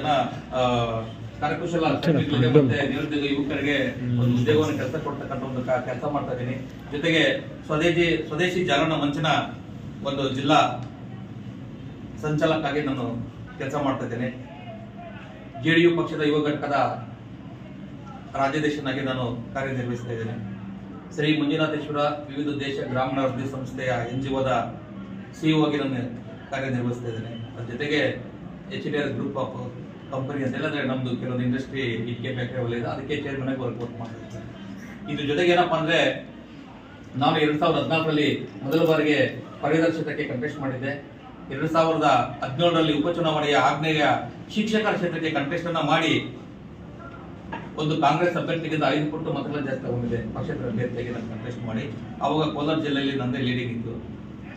ಜನ ಕರಕುಶಲ ಕಾರ್ಮಿಕರಿಗೆ ಮತ್ತೆ ನಿರುದ್ಯೋಗ ಯುವಕರಿಗೆ ಒಂದು ಉದ್ಯೋಗವನ್ನು ಕೆಲಸ ಕೊಡ್ತಕ್ಕಂಥ ಒಂದು ಕೆಲಸ ಮಾಡ್ತಾ ಇದ್ದೀನಿ. ಜೊತೆಗೆ ಸ್ವದೇಶಿ ಜಾಗರಣ ಮಂಚನ ಒಂದು ಜಿಲ್ಲಾ ಸಂಚಾಲಕ ಆಗಿ ನಾನು ಕೆಲಸ ಮಾಡ್ತಾ ಇದ್ದೇನೆ. ಜೆಡಿಯು ಪಕ್ಷದ ಯುವ ಘಟಕದ ರಾಜ್ಯಾಧ್ಯಕ್ಷನಾಗಿ ನಾನು ಕಾರ್ಯನಿರ್ವಹಿಸ್ತಾ ಇದ್ದೇನೆ. ಶ್ರೀ ಮಂಜುನಾಥೇಶ್ವರ ವಿವಿಧ ದೇಶ ಗ್ರಾಮೀಣ ಅಭಿವೃದ್ಧಿ ಸಂಸ್ಥೆಯ NGOದ CEO ಆಗಿ ನಾನು ಕಾರ್ಯನಿರ್ವಹಿಸ್ತಾ ಇದ್ದೇನೆ. ಅದ್ರ ಜೊತೆಗೆ HDR ಗ್ರೂಪ್ ಆಫ್ ಕಂಪನಿ ಅಂತೆಲ್ಲ ನಮ್ದು ಕೆಲವೊಂದು ಇಂಡಸ್ಟ್ರಿ ಇಟ್ಕೆ ಫ್ಯಾಕ್ಟರಿ ಇದೆ, ಅದಕ್ಕೆ ಚೇರ್ಮನ್ ಆಗಿ ವರ್ಕ್ ಮಾಡ್ತಾ ಇದ್ದೇನೆ. ಇದ್ರ ಜೊತೆಗೆ ಏನಪ್ಪಾ ಅಂದ್ರೆ ನಾನು 2014ರಲ್ಲಿ ಮೊದಲ ಬಾರಿಗೆ ಪರಿದರ್ಶಕಕ್ಕೆ ಕಂಟೆಸ್ಟ್ ಮಾಡಿದ್ದೆ. 2017ರಲ್ಲಿ ಉಪಚುನಾವಣೆಯ ಆಗ್ನೇಯ ಶಿಕ್ಷಕರ ಕ್ಷೇತ್ರಕ್ಕೆ ಕಂಟೆಸ್ಟ್ ಅನ್ನ ಮಾಡಿ ಒಂದು ಕಾಂಗ್ರೆಸ್ ಅಭ್ಯರ್ಥಿಗಿಂತ 5 ಪಟ್ಟು ಮತಗಳ ಜಾಸ್ತಿ ತಗೊಂಡಿದೆ. ಪಕ್ಷೇತರ ಅಭ್ಯರ್ಥಿಯಾಗಿ ನಾನು ಕಂಟೆಸ್ಟ್ ಮಾಡಿ ಅವಾಗ ಕೋಲಾರ ಜಿಲ್ಲೆಯಲ್ಲಿ ನಂದೇ ಲೀಡಿಂಗ್ ಇತ್ತು.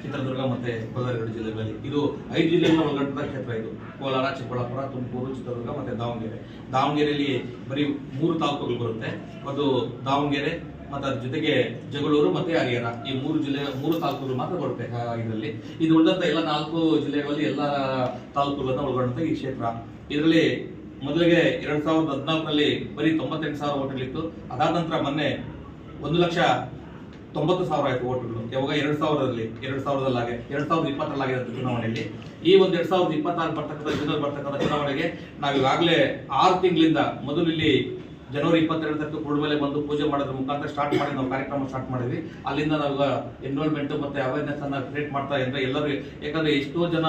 ಚಿತ್ರದುರ್ಗ ಮತ್ತೆ ಕೋಲಾರ 2 ಜಿಲ್ಲೆಗಳಲ್ಲಿ ಇದು 5 ಜಿಲ್ಲೆಗಳ ಒಳಗೊಂಡ ಕ್ಷೇತ್ರ. ಇದು ಕೋಲಾರ, ಚಿಕ್ಕಬಳ್ಳಾಪುರ, ತುಮಕೂರು, ಚಿತ್ರದುರ್ಗ ಮತ್ತೆ ದಾವಣಗೆರೆ. ದಾವಣಗೆರೆಯಲ್ಲಿ ಬರೀ 3 ತಾಲೂಕುಗಳು ಬರುತ್ತೆ. ಅದು ದಾವಣಗೆರೆ ಮತ್ತೆ ಅದ್ರ ಜೊತೆಗೆ ಜಗಳೂರು ಮತ್ತೆ ಹರಿಹರ, ಈ 3 ತಾಲೂಕುಗಳು ಮಾತ್ರ ಬರುತ್ತೆ ಇದರಲ್ಲಿ. ಇದು ಉಳಿದಂತ ಎಲ್ಲ 4 ಜಿಲ್ಲೆಗಳಲ್ಲಿ ಎಲ್ಲ ತಾಲೂಕುಗಳನ್ನ ಒಳಗೊಂಡಂತ ಈ ಕ್ಷೇತ್ರ. ಇದರಲ್ಲಿ ಮೊದಲಿಗೆ 2014ರಲ್ಲಿ ಬರೀ 98,000 ಓಟ್ಗಳಿತ್ತು. ಅದಾದ ನಂತರ ಮೊನ್ನೆ 1,90,000 ಆಯ್ತು ಓಟ್ಗಳು. ಯಾವಾಗ 2020ರಲ್ಲಿ ಆಗಿರೋ ಚುನಾವಣೆಯಲ್ಲಿ. ಈ ಒಂದು 2026 ಬರ್ತಕ್ಕಂಥ ಚುನಾವಣೆಗೆ ನಾವೀಗಾಗಲೇ 6 ತಿಂಗಳಿಂದ ಮೊದಲು ಇಲ್ಲಿ ಜನವರಿ 22 ಕೂಡಲೇ ಬಂದು ಪೂಜೆ ಮಾಡೋದ್ರ ಮುಖಾಂತರ ಸ್ಟಾರ್ಟ್ ಮಾಡಿ ನಾವು ಕಾರ್ಯಕ್ರಮ ಸ್ಟಾರ್ಟ್ ಮಾಡಿದ್ವಿ. ಅಲ್ಲಿಂದ ನಾವು ಎನ್ರೋಲ್ಮೆಂಟ್ ಮತ್ತೆ ಅವೇರ್ನೆಸ್ ಅನ್ನ ಕ್ರಿಯೇಟ್ ಮಾಡ್ತಾ ಇದ್ರೆ ಎಲ್ಲರೂ, ಯಾಕಂದ್ರೆ ಎಷ್ಟೋ ಜನ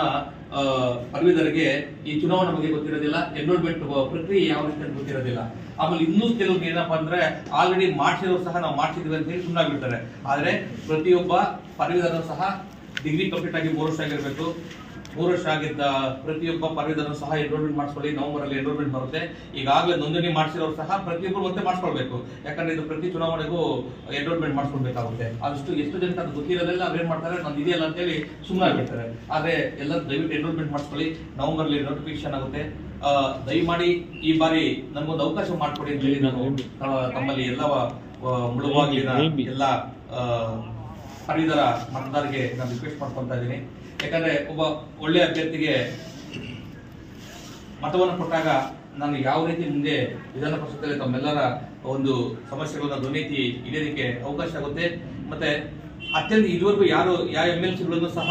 ಪದವೀಧರಿಗೆ ಈ ಚುನಾವಣೆ ಬಗ್ಗೆ ಗೊತ್ತಿರೋದಿಲ್ಲ, ಎನ್ರೋಲ್ಮೆಂಟ್ ಪ್ರಕ್ರಿಯೆ ಯಾವ ರೀತಿ ಅಂತ ಗೊತ್ತಿರೋದಿಲ್ಲ. ಆಮೇಲೆ ಇನ್ನೂ ಕೆಲವ್ರಿಗೆ ಏನಪ್ಪಾ ಅಂದ್ರೆ ಆಲ್ರೆಡಿ ಮಾಡಿಸಿರೋರು ಸಹ ನಾವು ಮಾಡಿಸಿದ್ವಿ ಅಂತ ಹೇಳಿ ಸುಮ್ಮನೆ ಬಿಡ್ತಾರೆ. ಆದ್ರೆ ಪ್ರತಿಯೊಬ್ಬ ಪದವೀಧರರು ಸಹ ಡಿಗ್ರಿ ಕಂಪ್ಲೀಟ್ ಆಗಿ 3 ವರ್ಷ ಆಗಿರ್ಬೇಕು. 3 ವರ್ಷ ಆಗಿದ್ದ ಪ್ರತಿಯೊಬ್ಬ ಪದವೀಧರರು ಸಹ ಎನ್ರೋಲ್ಮೆಂಟ್ ಮಾಡಿಸ್ಕೊಳ್ಳಿ. ನವೆಂಬರಲ್ಲಿ ಎನ್ರೋಲ್ಮೆಂಟ್ ಬರುತ್ತೆ. ಈಗಾಗಲೇ ನೋಂದಣಿ ಮಾಡಿಸಿರೋರು ಸಹ ಪ್ರತಿಯೊಬ್ಬರು ಮತ್ತೆ ಮಾಡಿಸ್ಕೊಳ್ಬೇಕು. ಯಾಕಂದ್ರೆ ಇದು ಪ್ರತಿ ಚುನಾವಣೆಗೂ ಎನ್ರೋಲ್ಮೆಂಟ್ ಮಾಡಿಸ್ಕೊಳ್ಬೇಕಾಗುತ್ತೆ. ಎಷ್ಟು ಜನಕ್ಕೆ ಅದು ಗೊತ್ತಿರೋದಿಲ್ಲ, ಅವ್ರೇನ್ ಮಾಡ್ತಾರೆ ನಂದು ಇದೆಯಲ್ಲ ಅಂತ ಹೇಳಿ ಸುಮ್ಮನೆ ಆಗ್ಬಿಡ್ತಾರೆ. ಆದ್ರೆ ಎಲ್ಲರೂ ದಯವಿಟ್ಟು ಎನ್ರೋಲ್ಮೆಂಟ್ ಮಾಡಿಸ್ಕೊಳ್ಳಿ. ನವೆಂಬರ್ಲಿ ನೋಟಿಫಿಕೇಶನ್ ಆಗುತ್ತೆ. ದಯಮಾಡಿ ಈ ಬಾರಿ ನನ್ಗೊಂದು ಅವಕಾಶ ಮಾಡಿಕೊಡಿ ಅಂತ ಹೇಳಿ ನಾನು ತಮ್ಮಲ್ಲಿ ಎಲ್ಲ ಮುಳುವಾಗಿನ ಎಲ್ಲ ಪದವೀಧರ ಮತದಾರರಿಗೆ ನಾನು ರಿಕ್ವೆಸ್ಟ್ ಮಾಡ್ಕೊಂತ ಇದ್ದೀನಿ. ಯಾಕಂದ್ರೆ ಒಬ್ಬ ಒಳ್ಳೆ ಅಭ್ಯರ್ಥಿಗೆ ಮತವನ್ನು ಕೊಟ್ಟಾಗ ನಾನು ಯಾವ ರೀತಿ ಮುಂದೆ ವಿಧಾನ ಪರಿಷತ್ತಲ್ಲಿ ತಮ್ಮೆಲ್ಲರ ಒಂದು ಸಮಸ್ಯೆಗಳನ್ನ ದುರ್ನೀತಿ ಹಿಡಿಯೋದಕ್ಕೆ ಅವಕಾಶ ಆಗುತ್ತೆ. ಮತ್ತೆ ಅತ್ಯಂತ ಇದುವರೆಗೂ ಯಾವ MLCಗಳನ್ನು ಸಹ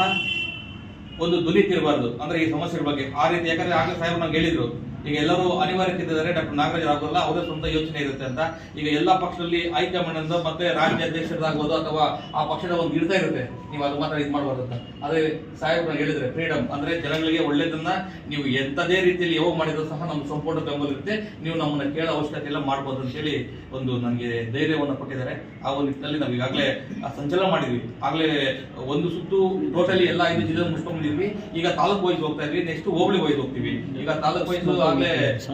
ಒಂದು ದುರ್ನೀತಿ ಇರಬಾರ್ದು ಅಂದ್ರೆ ಈ ಸಮಸ್ಯೆಗಳ ಬಗ್ಗೆ ಆ ರೀತಿ. ಯಾಕಂದ್ರೆ ಆಗಲೇ ಸಾಹೇಬ್ ನಂಗೆ ಹೇಳಿದ್ರು, ಈಗ ಎಲ್ಲರೂ ಅನಿವಾರ್ಯತೆ ಇದ್ದಾರೆ, ಡಾಕ್ಟರ್ ನಾಗರಾಜ್ ಆಗೋಲ್ಲ, ಅವರ ಸ್ವಂತ ಯೋಚನೆ ಇರುತ್ತೆ ಅಂತ. ಈಗ ಎಲ್ಲಾ ಪಕ್ಷದಲ್ಲಿ ಹೈಕಮಾಂಡ್ ಅಂತ ಮತ್ತೆ ರಾಜ್ಯ ಅಧ್ಯಕ್ಷರಾಗ್ಬೋದು ಅಥವಾ ಆ ಪಕ್ಷದ ಒಂದು ಹಿಡಿತ ಇರುತ್ತೆ, ನೀವು ಅದು ಮಾತ್ರ ಇದು ಮಾಡಬಾರ್ದು ಅಂತ. ಅದೇ ಸಾಹೇಬ್ರು ಹೇಳಿದ್ರೆ ಫ್ರೀಡಮ್ ಅಂದ್ರೆ ಜನಗಳಿಗೆ ಒಳ್ಳೇದನ್ನ ನೀವು ಎಂತದೇ ರೀತಿಯಲ್ಲಿ ಯಾವಾಗ ಮಾಡಿದ್ರು ಸಹ ನಮ್ಗೆ ಸಂಪೂರ್ಣ ಬೆಂಬಲ ಇರುತ್ತೆ, ನೀವು ನಮ್ಮನ್ನ ಕೇಳೋ ಅವಶ್ಯಕತೆ ಎಲ್ಲ ಮಾಡ್ಬೋದು ಅಂತ ಹೇಳಿ ಒಂದು ನನಗೆ ಧೈರ್ಯವನ್ನು ಕೊಟ್ಟಿದ್ದಾರೆ. ಆ ಒಂದು ನಿಟ್ಟಿನಲ್ಲಿ ನಾವು ಈಗಾಗಲೇ ಸಂಚಲನ ಮಾಡಿದ್ವಿ. ಆಗ್ಲೇ ಒಂದು ಸುತ್ತು ಟೋಟಲಿ ಎಲ್ಲ 5 ಜಿಲ್ಲೆ ಮುಗಿಸ್ಕೊಂಡಿದ್ವಿ. ಈಗ ತಾಲೂಕು ವೈಸ್ ಹೋಗ್ತಾ ಇದ್ವಿ, ನೆಕ್ಸ್ಟ್ ಹೋಬಳಿ ವೈಸ್ ಹೋಗ್ತೀವಿ. ಈಗ ತಾಲೂಕು ವೈಸ್ ಆಗ್ಲೇ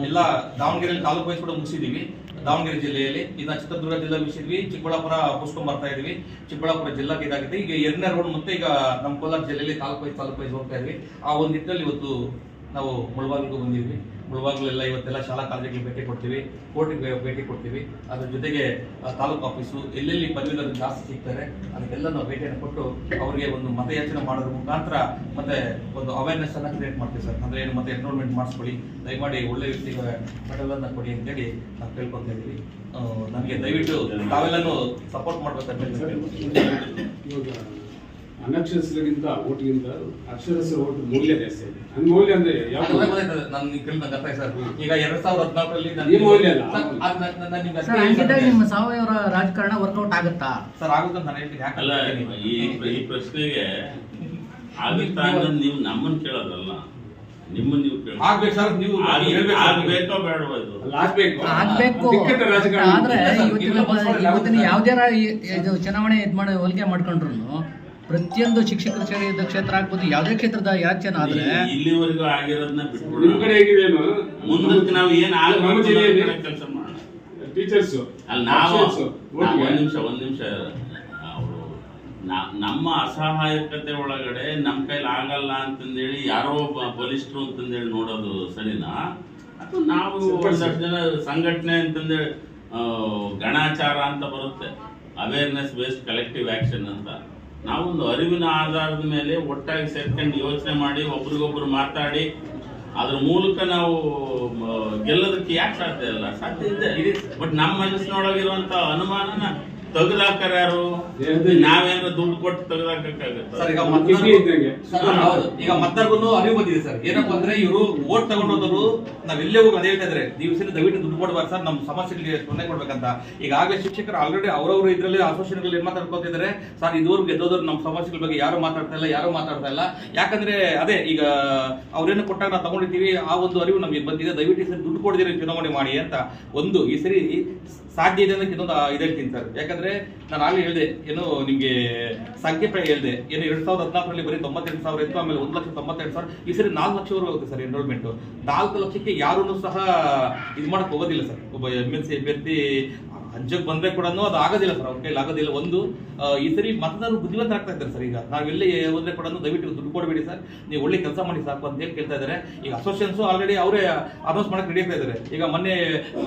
ಎಲ್ಲ ದಾವಣಗೆರೆಯಲ್ಲಿ ತಾಲೂಕು ವೈಸ್ ಕೂಡ ಮುಗಿಸಿದೀವಿ. ದಾವಣಗೆರೆ ಜಿಲ್ಲೆಯಲ್ಲಿ ಇನ್ನ ಚಿತ್ರದುರ್ಗ ಜಿಲ್ಲೆ ಮುಗಿಸಿದ್ವಿ, ಚಿಕ್ಕಬಳ್ಳಾಪುರ ಮುಗಿಸ್ಕೊಂಡ್ ಬರ್ತಾ ಇದೀವಿ. ಚಿಕ್ಕಬಳ್ಳಾಪುರ ಜಿಲ್ಲಾಕ್ಕೆ ಇದಾಗಿದೆ. ಈಗ 2ನೇ ರೌಂಡ್ ಮತ್ತೆ ಈಗ ನಮ್ಮ ಕೋಲಾರ ಜಿಲ್ಲೆಯಲ್ಲಿ ತಾಲೂಕು ವೈಸ್ ಹೋಗ್ತಾ ಇದ್ವಿ. ಆ ಒಂದು ನಿಟ್ಟಿನಲ್ಲಿ ಇವತ್ತು ನಾವು ಮುಳಬಾಗಿಲಿಗೂ ಬಂದಿದ್ವಿ. ಮುಳಬಾಗಿಲೆಲ್ಲ ಇವತ್ತೆಲ್ಲ ಶಾಲಾ ಕಾಲೇಜಿಗೆ ಭೇಟಿ ಕೊಡ್ತೀವಿ, ಕೋರ್ಟಿಗೆ ಭೇಟಿ ಕೊಡ್ತೀವಿ. ಅದ್ರ ಜೊತೆಗೆ ತಾಲೂಕು ಆಫೀಸು ಎಲ್ಲೆಲ್ಲಿ ಪದವೀಧರರು ಜಾಸ್ತಿ ಸಿಗ್ತಾರೆ ಅದಕ್ಕೆಲ್ಲ ನಾವು ಭೇಟಿಯನ್ನು ಕೊಟ್ಟು ಅವರಿಗೆ ಒಂದು ಮತಯಾಚನೆ ಮಾಡೋದ್ರ ಮುಖಾಂತರ ಮತ್ತೆ ಒಂದು ಅವೇರ್ನೆಸ್ ಅನ್ನ ಕ್ರಿಯೇಟ್ ಮಾಡ್ತೀವಿ ಸರ್. ಅಂದ್ರೆ ಏನು ಮತ್ತೆ ಎನ್ರೋಲ್ಮೆಂಟ್ ಮಾಡಿಸ್ಕೊಳ್ಳಿ, ದಯಮಾಡಿ ಒಳ್ಳೆ ವ್ಯಕ್ತಿಗೆ ಮೆಡಲನ್ನು ಕೊಡಿ ಅಂತೇಳಿ ನಾವು ಕೇಳ್ಕೊತಾ ಇದೀವಿ. ನನಗೆ ದಯವಿಟ್ಟು ತಾವೆಲ್ಲನೂ ಸಪೋರ್ಟ್ ಮಾಡ್ಬೇಕಂತ ಅನಕ್ಷರಸ್ಯರಿಗಿಂತ ಓಟ್ಗಿಂತ ಅಕ್ಷರಸ್ಯ ಓಟ್ ಮೌಲ್ಯ ಜಾಸ್ತಿ ಇದೆ. ಮೌಲ್ಯ ಅಂದ್ರೆ ಈಗ 2014ರಲ್ಲಿ ನಿಮ್ಮ ಸಾವಯವ ರಾಜಕಾರಣ ವರ್ಕೌಟ್ ಆಗುತ್ತಾ ಸರ್? ಆಗುತ್ತೆ ಅಂತ ನಾನು ಹೇಳ್ತೀನಿ. ಈ ಪ್ರಶ್ನೆಗೆ ಆಗುತ್ತಾ ಅನ್ನೋದು ನೀವು ನಮ್ಮನ್ನ ಕೇಳೋದಲ್ಲ, ನಿಮ್ಮನ್ನ ನೀವು ಆಗ್ಬೇಕು ಸರ್. ನೀವು ಆಗ್ಬೇಕೋ ಬೇಡವಾ? ಆಗ್ಬೇಕು. ಆದ್ರೆ ಇವತ್ತಿನ ಯಾವ್ದಾರ ಇದು ಚುನಾವಣೆ ಹೋಲಿಕೆ ಮಾಡ್ಕೊಂಡ್ರು ಪ್ರತಿಯೊಂದು ಶಿಕ್ಷಕರ ಕ್ಷೇತ್ರ ಆಗ್ಬೋದು, ಯಾವುದೇ ಕ್ಷೇತ್ರದ ಯಾಚನೆ ಆದ್ರೆ ಇಲ್ಲಿವರೆಗೂ ಆಗಿರೋದನ್ನ ಬಿಟ್ಬಿಡೋಣ. ನಿಮ್ ಕಡೆ ಹೇಗಿದೇನು ಮುಂದಕ್ಕೆ ನಾವು ಏನ್ ಕೆಲಸ ಮಾಡೋಣ. ಟೀಚರ್ಸ್ ಅಲ್ಲಿ ನಾವು ಒಂದ್ ನಿಮಿಷ ಅವರು ನಮ್ಮ ಅಸಹಾಯಕತೆ ಒಳಗಡೆ ನಮ್ಮ ಕೈಲಿ ಆಗಲ್ಲ ಅಂತಂದೇಳಿ ಯಾರೋ ಬಲಿಷ್ಠರು ಅಂತಂದೇಳಿ ನೋಡೋದು ಸರಿನಾ? ಅಥವಾ ನಾವು ಒಂದಷ್ಟು ಜನ ಸಂಘಟನೆ ಅಂತಂದೇಳಿ ಗಣಾಚಾರ ಅಂತ ಬರುತ್ತೆ, ಅವೇರ್ನೆಸ್ ಬೇಸ್ಡ್ ಕಲೆಕ್ಟಿವ್ ಆಕ್ಷನ್ ಅಂತ. ನಾವೊಂದು ಅರಿವಿನ ಆಧಾರದ ಮೇಲೆ ಒಟ್ಟಾಗಿ ಸೇರ್ಕೊಂಡು ಯೋಚನೆ ಮಾಡಿ ಒಬ್ರಿಗೊಬ್ರು ಮಾತಾಡಿ ಅದ್ರ ಮೂಲಕ ನಾವು ಗೆಲ್ಲೋದಕ್ಕೆ ಯಾಕೆ ಸಾಧ್ಯ ಇಲ್ಲ? ಸಾಧ್ಯ ಇದೆ. ಬಟ್ ನಮ್ಮ ಮನಸ್ಸಿನೊಳಗಿರುವಂತ ಅನುಮಾನನ ತೆಗೆದಾಕರ ಯಾರು? ನಾವೇನಾದ್ರು ದುಡ್ಡು ಕೊಟ್ಟು ತೆಗೆದಾಕಕ್ಕಾಗತ್ತೆ ಸರ್? ಈಗ ಮತ್ತರ್ಗು ಅರಿವು ಬಂದಿದೆ ಸರ್. ಏನಪ್ಪಾ ಅಂದ್ರೆ ಇವರು ವೋಟ್ ತಗೊಂಡೋದ್ರು ನಾವೆಲ್ಲೇ ಹೋಗಿ ಅದೇ ಹೇಳ್ತಾ ಇದ್ರೆ ದಿವಸ ದಯವಿಟ್ಟು ದುಡ್ಡು ಕೊಡಬಾರ್ದು ಸರ್, ನಮ್ಮ ಸಮಸ್ಯೆಗಳಿಗೆ ಸ್ಪಂದನೆ ಕೊಡ್ಬೇಕಂತ. ಈಗಾಗಲೇ ಶಿಕ್ಷಕರು ಆಲ್ರೆಡಿ ಅವರವರು ಇದ್ರಲ್ಲಿ ಅಸೋಸಿಯೇಷನ್ ಏನ್ ಮಾತಾಡ್ಕೊತಿದ್ದಾರೆ ಸರ್, ಇದುವರೆಗೂ ಗೆದ್ದೋದ್ರು ನಮ್ಮ ಸಮಸ್ಯೆಗಳ ಬಗ್ಗೆ ಯಾರು ಮಾತಾಡ್ತಾ ಇಲ್ಲ. ಯಾಕಂದ್ರೆ ಅದೇ ಈಗ ಅವ್ರೇನು ಕೊಟ್ಟಾಗ ನಾವು ತಗೊಂಡಿದ್ದೀವಿ, ಆ ಒಂದು ಅರಿವು ನಮಗೆ ಬಂದಿದೆ. ದಯವಿಟ್ಟು ಈ ಸರಿ ದುಡ್ಡು ಕೊಡದಿರೋ ಚುನಾವಣೆ ಮಾಡಿ ಅಂತ ಒಂದು ಈ ಸರಿ ಸಾಧ್ಯ ಇದೆ ಅನ್ನೋಕೆ ಇನ್ನೊಂದು ಇದು ಹೇಳ್ತೀನಿ ಸರ್. ಯಾಕಂದ್ರೆ ನಾನು ಆಗಲೇ ಹೇಳಿದೆ, ಏನು ನಿಮ್ಗೆ ಸಂಖ್ಯೆ ಹೇಳಿದೆ, ಏನು 2014ರಲ್ಲಿ ಬರೀ 98,000 ಇತ್ತು, ಆಮೇಲೆ 1,92,000. ಈ ಸರಿ 4 ಲಕ್ಷವರೆಗೂ ಹೋಗುತ್ತೆ ಸರ್ ಎನ್ರೋಲ್ಮೆಂಟ್. 4 ಲಕ್ಷಕ್ಕೆ ಯಾರೂ ಸಹ ಇದು ಮಾಡಕ್ ಹೋಗೋದಿಲ್ಲ ಸರ್. ಒಬ್ಬ MLC ಅಭ್ಯರ್ಥಿ ಅಂಜಕ್ ಬಂದ್ರೆ ಕೂಡ ಅದು ಆಗೋದಿಲ್ಲ ಸರ್, ಅವ್ರ ಕೈಲಿ ಆಗೋದಿಲ್ಲ. ಒಂದು ಈ ಸರಿ ಮತದಾರರು ಬುದ್ಧಿವಂತರಾಗ್ತಾ ಇದ್ದಾರೆ ಸರ್. ಈಗ ನಾವೆಲ್ಲೇ ಹೋದ್ರೆ ಕೂಡ ದಯವಿಟ್ಟು ದುಡ್ಡು ಕೊಡಬೇಡಿ ಸರ್, ನೀವು ಒಳ್ಳೆ ಕೆಲಸ ಮಾಡಿ ಸಾಕು ಅಂತ ಹೇಳಿ ಕೇಳ್ತಾ ಇದ್ದಾರೆ. ಈಗ ಅಸೋಸಿಯೇಷನ್ಸ್ ಆಲ್ರೆಡಿ ಅವರೇ ಅನೌನ್ಸ್ ಮಾಡಕ್ಕೆ ರೆಡಿ ಆಗ್ತಾ ಇದ್ದಾರೆ. ಈಗ ಮೊನ್ನೆ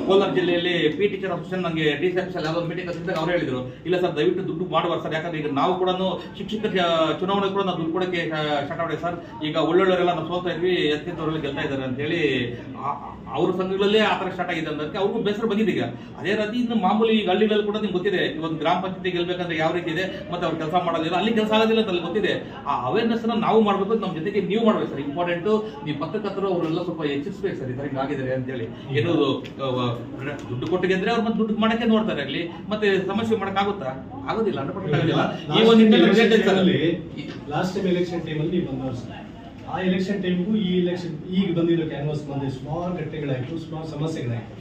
ಕೋಲಾರ ಜಿಲ್ಲೆಯಲ್ಲಿ ಪಿ ಟೀಚರ್ ಅಸೋಸಿಯೇಷನ್ ನಂಗೆ DC ಆಫೀಸಲ್ಲಿ ಯಾವುದೋ ಮೀಟಿಂಗ್ ಹತ್ತಿದಾಗ ಅವ್ರು ಹೇಳಿದ್ರು, ಇಲ್ಲ ಸರ್ ದಯವಿಟ್ಟು ದುಡ್ಡು ಮಾಡುವ ಸರ್, ಯಾಕಂದ್ರೆ ಈಗ ನಾವು ಕೂಡ ಶಿಕ್ಷಕರ ಚುನಾವಣೆ ಕೂಡ ನಾವು ದುಡ್ಡು ಕೊಡಕ್ಕೆ ಸ್ಟಾರ್ಟ್ ಮಾಡಿ ಸರ್. ಈಗ ಒಳ್ಳೊಳ್ಳೆಯವರೆಲ್ಲ ನಾವು ಸೋಲ್ತಾ ಇದ್ವಿ, ಎತ್ತಿದ್ದವರೆಲ್ಲ ಗೆಲ್ತಾ ಇದ್ದಾರೆ ಅಂತ ಹೇಳಿ ಅವ್ರ ಸಂಘಗಳಲ್ಲೇ ಆ ತರ ಸ್ಟಾರ್ಟ್ ಆಗಿದೆ ಅನ್ನೋದಕ್ಕೆ ಅವ್ರಿಗೂ ಬೇಸರ ಬಂದಿದೆ. ಈಗ ಅದೇ ರೀತಿ ಇನ್ನು ಮಾಮೂಲಿ ಈಗ ಹಳ್ಳಿಗಳಲ್ಲಿ ಕೂಡ ನಿಮ್ಗೆ ಗೊತ್ತಿದೆ, ಒಂದು ಗ್ರಾಮ ಪಂಚಾಯತಿ ಗೆಲ್ಬೇಕಂದ್ರೆ ಯಾವ ರೀತಿ ಇದೆ, ಮತ್ತೆ ಅವ್ರು ಕೆಲಸ ಮಾಡೋದಿಲ್ಲ, ಅಲ್ಲಿ ಕೆಲಸ ಆಗೋದಿಲ್ಲ ಅಂತ ಅಲ್ಲಿ ಗೊತ್ತಿದೆ. ಆ ಅವೇರ್ನೆಸ್ ನಾವು ಮಾಡ್ಬೇಕು, ನಮ್ಮ ಜೊತೆಗೆ ನೀವು ಮಾಡ್ಬೇಕು ಸರ್. ಇಂಪಾರ್ಟೆಂಟ್ ನೀವು ಪತ್ರಕರ್ತರು ಅವರೆಲ್ಲ ಸ್ವಲ್ಪ ಹೆಚ್ಚಿಸ್ಬೇಕು ಸರ್, ಈ ತರ ಹಿಂಗಾಗಿದ್ದಾರೆ ಅಂತ ಹೇಳಿ. ಏನು ದುಡ್ಡು ಕೊಟ್ಟಿಗೆ ಅಂದ್ರೆ ಅವ್ರು ಮತ್ತೆ ದುಡ್ಡು ಮಾಡಕ್ಕೆ ನೋಡ್ತಾರೆ ಅಲ್ಲಿ, ಮತ್ತೆ ಸಮಸ್ಯೆ ಮಾಡಕ್ ಆಗುತ್ತಾ? ಆಗೋದಿಲ್ಲ, 100% ಆಗೋದಿಲ್ಲ. ಈ ಒಂದು ಲಾಸ್ಟ್ ಟೈಮ್ ಎಲೆಕ್ಷನ್ ಟೈಮಲ್ಲಿ ನೀವು ಬಂದವರು ಸರ್, ಆ ಎಲೆಕ್ಷನ್ ಟೈಮ್ಗೂ ಈ ಎಲೆಕ್ಷನ್ ಈಗ ಬಂದಿರೋ ಕ್ಯಾನ್ವಾಸ್ ಬಂದು ಸುಮಾರು ಘಟನೆಗಳಾಯ್ತು, ಸುಮಾರು ಸಮಸ್ಯೆಗಳಾಯ್ತು.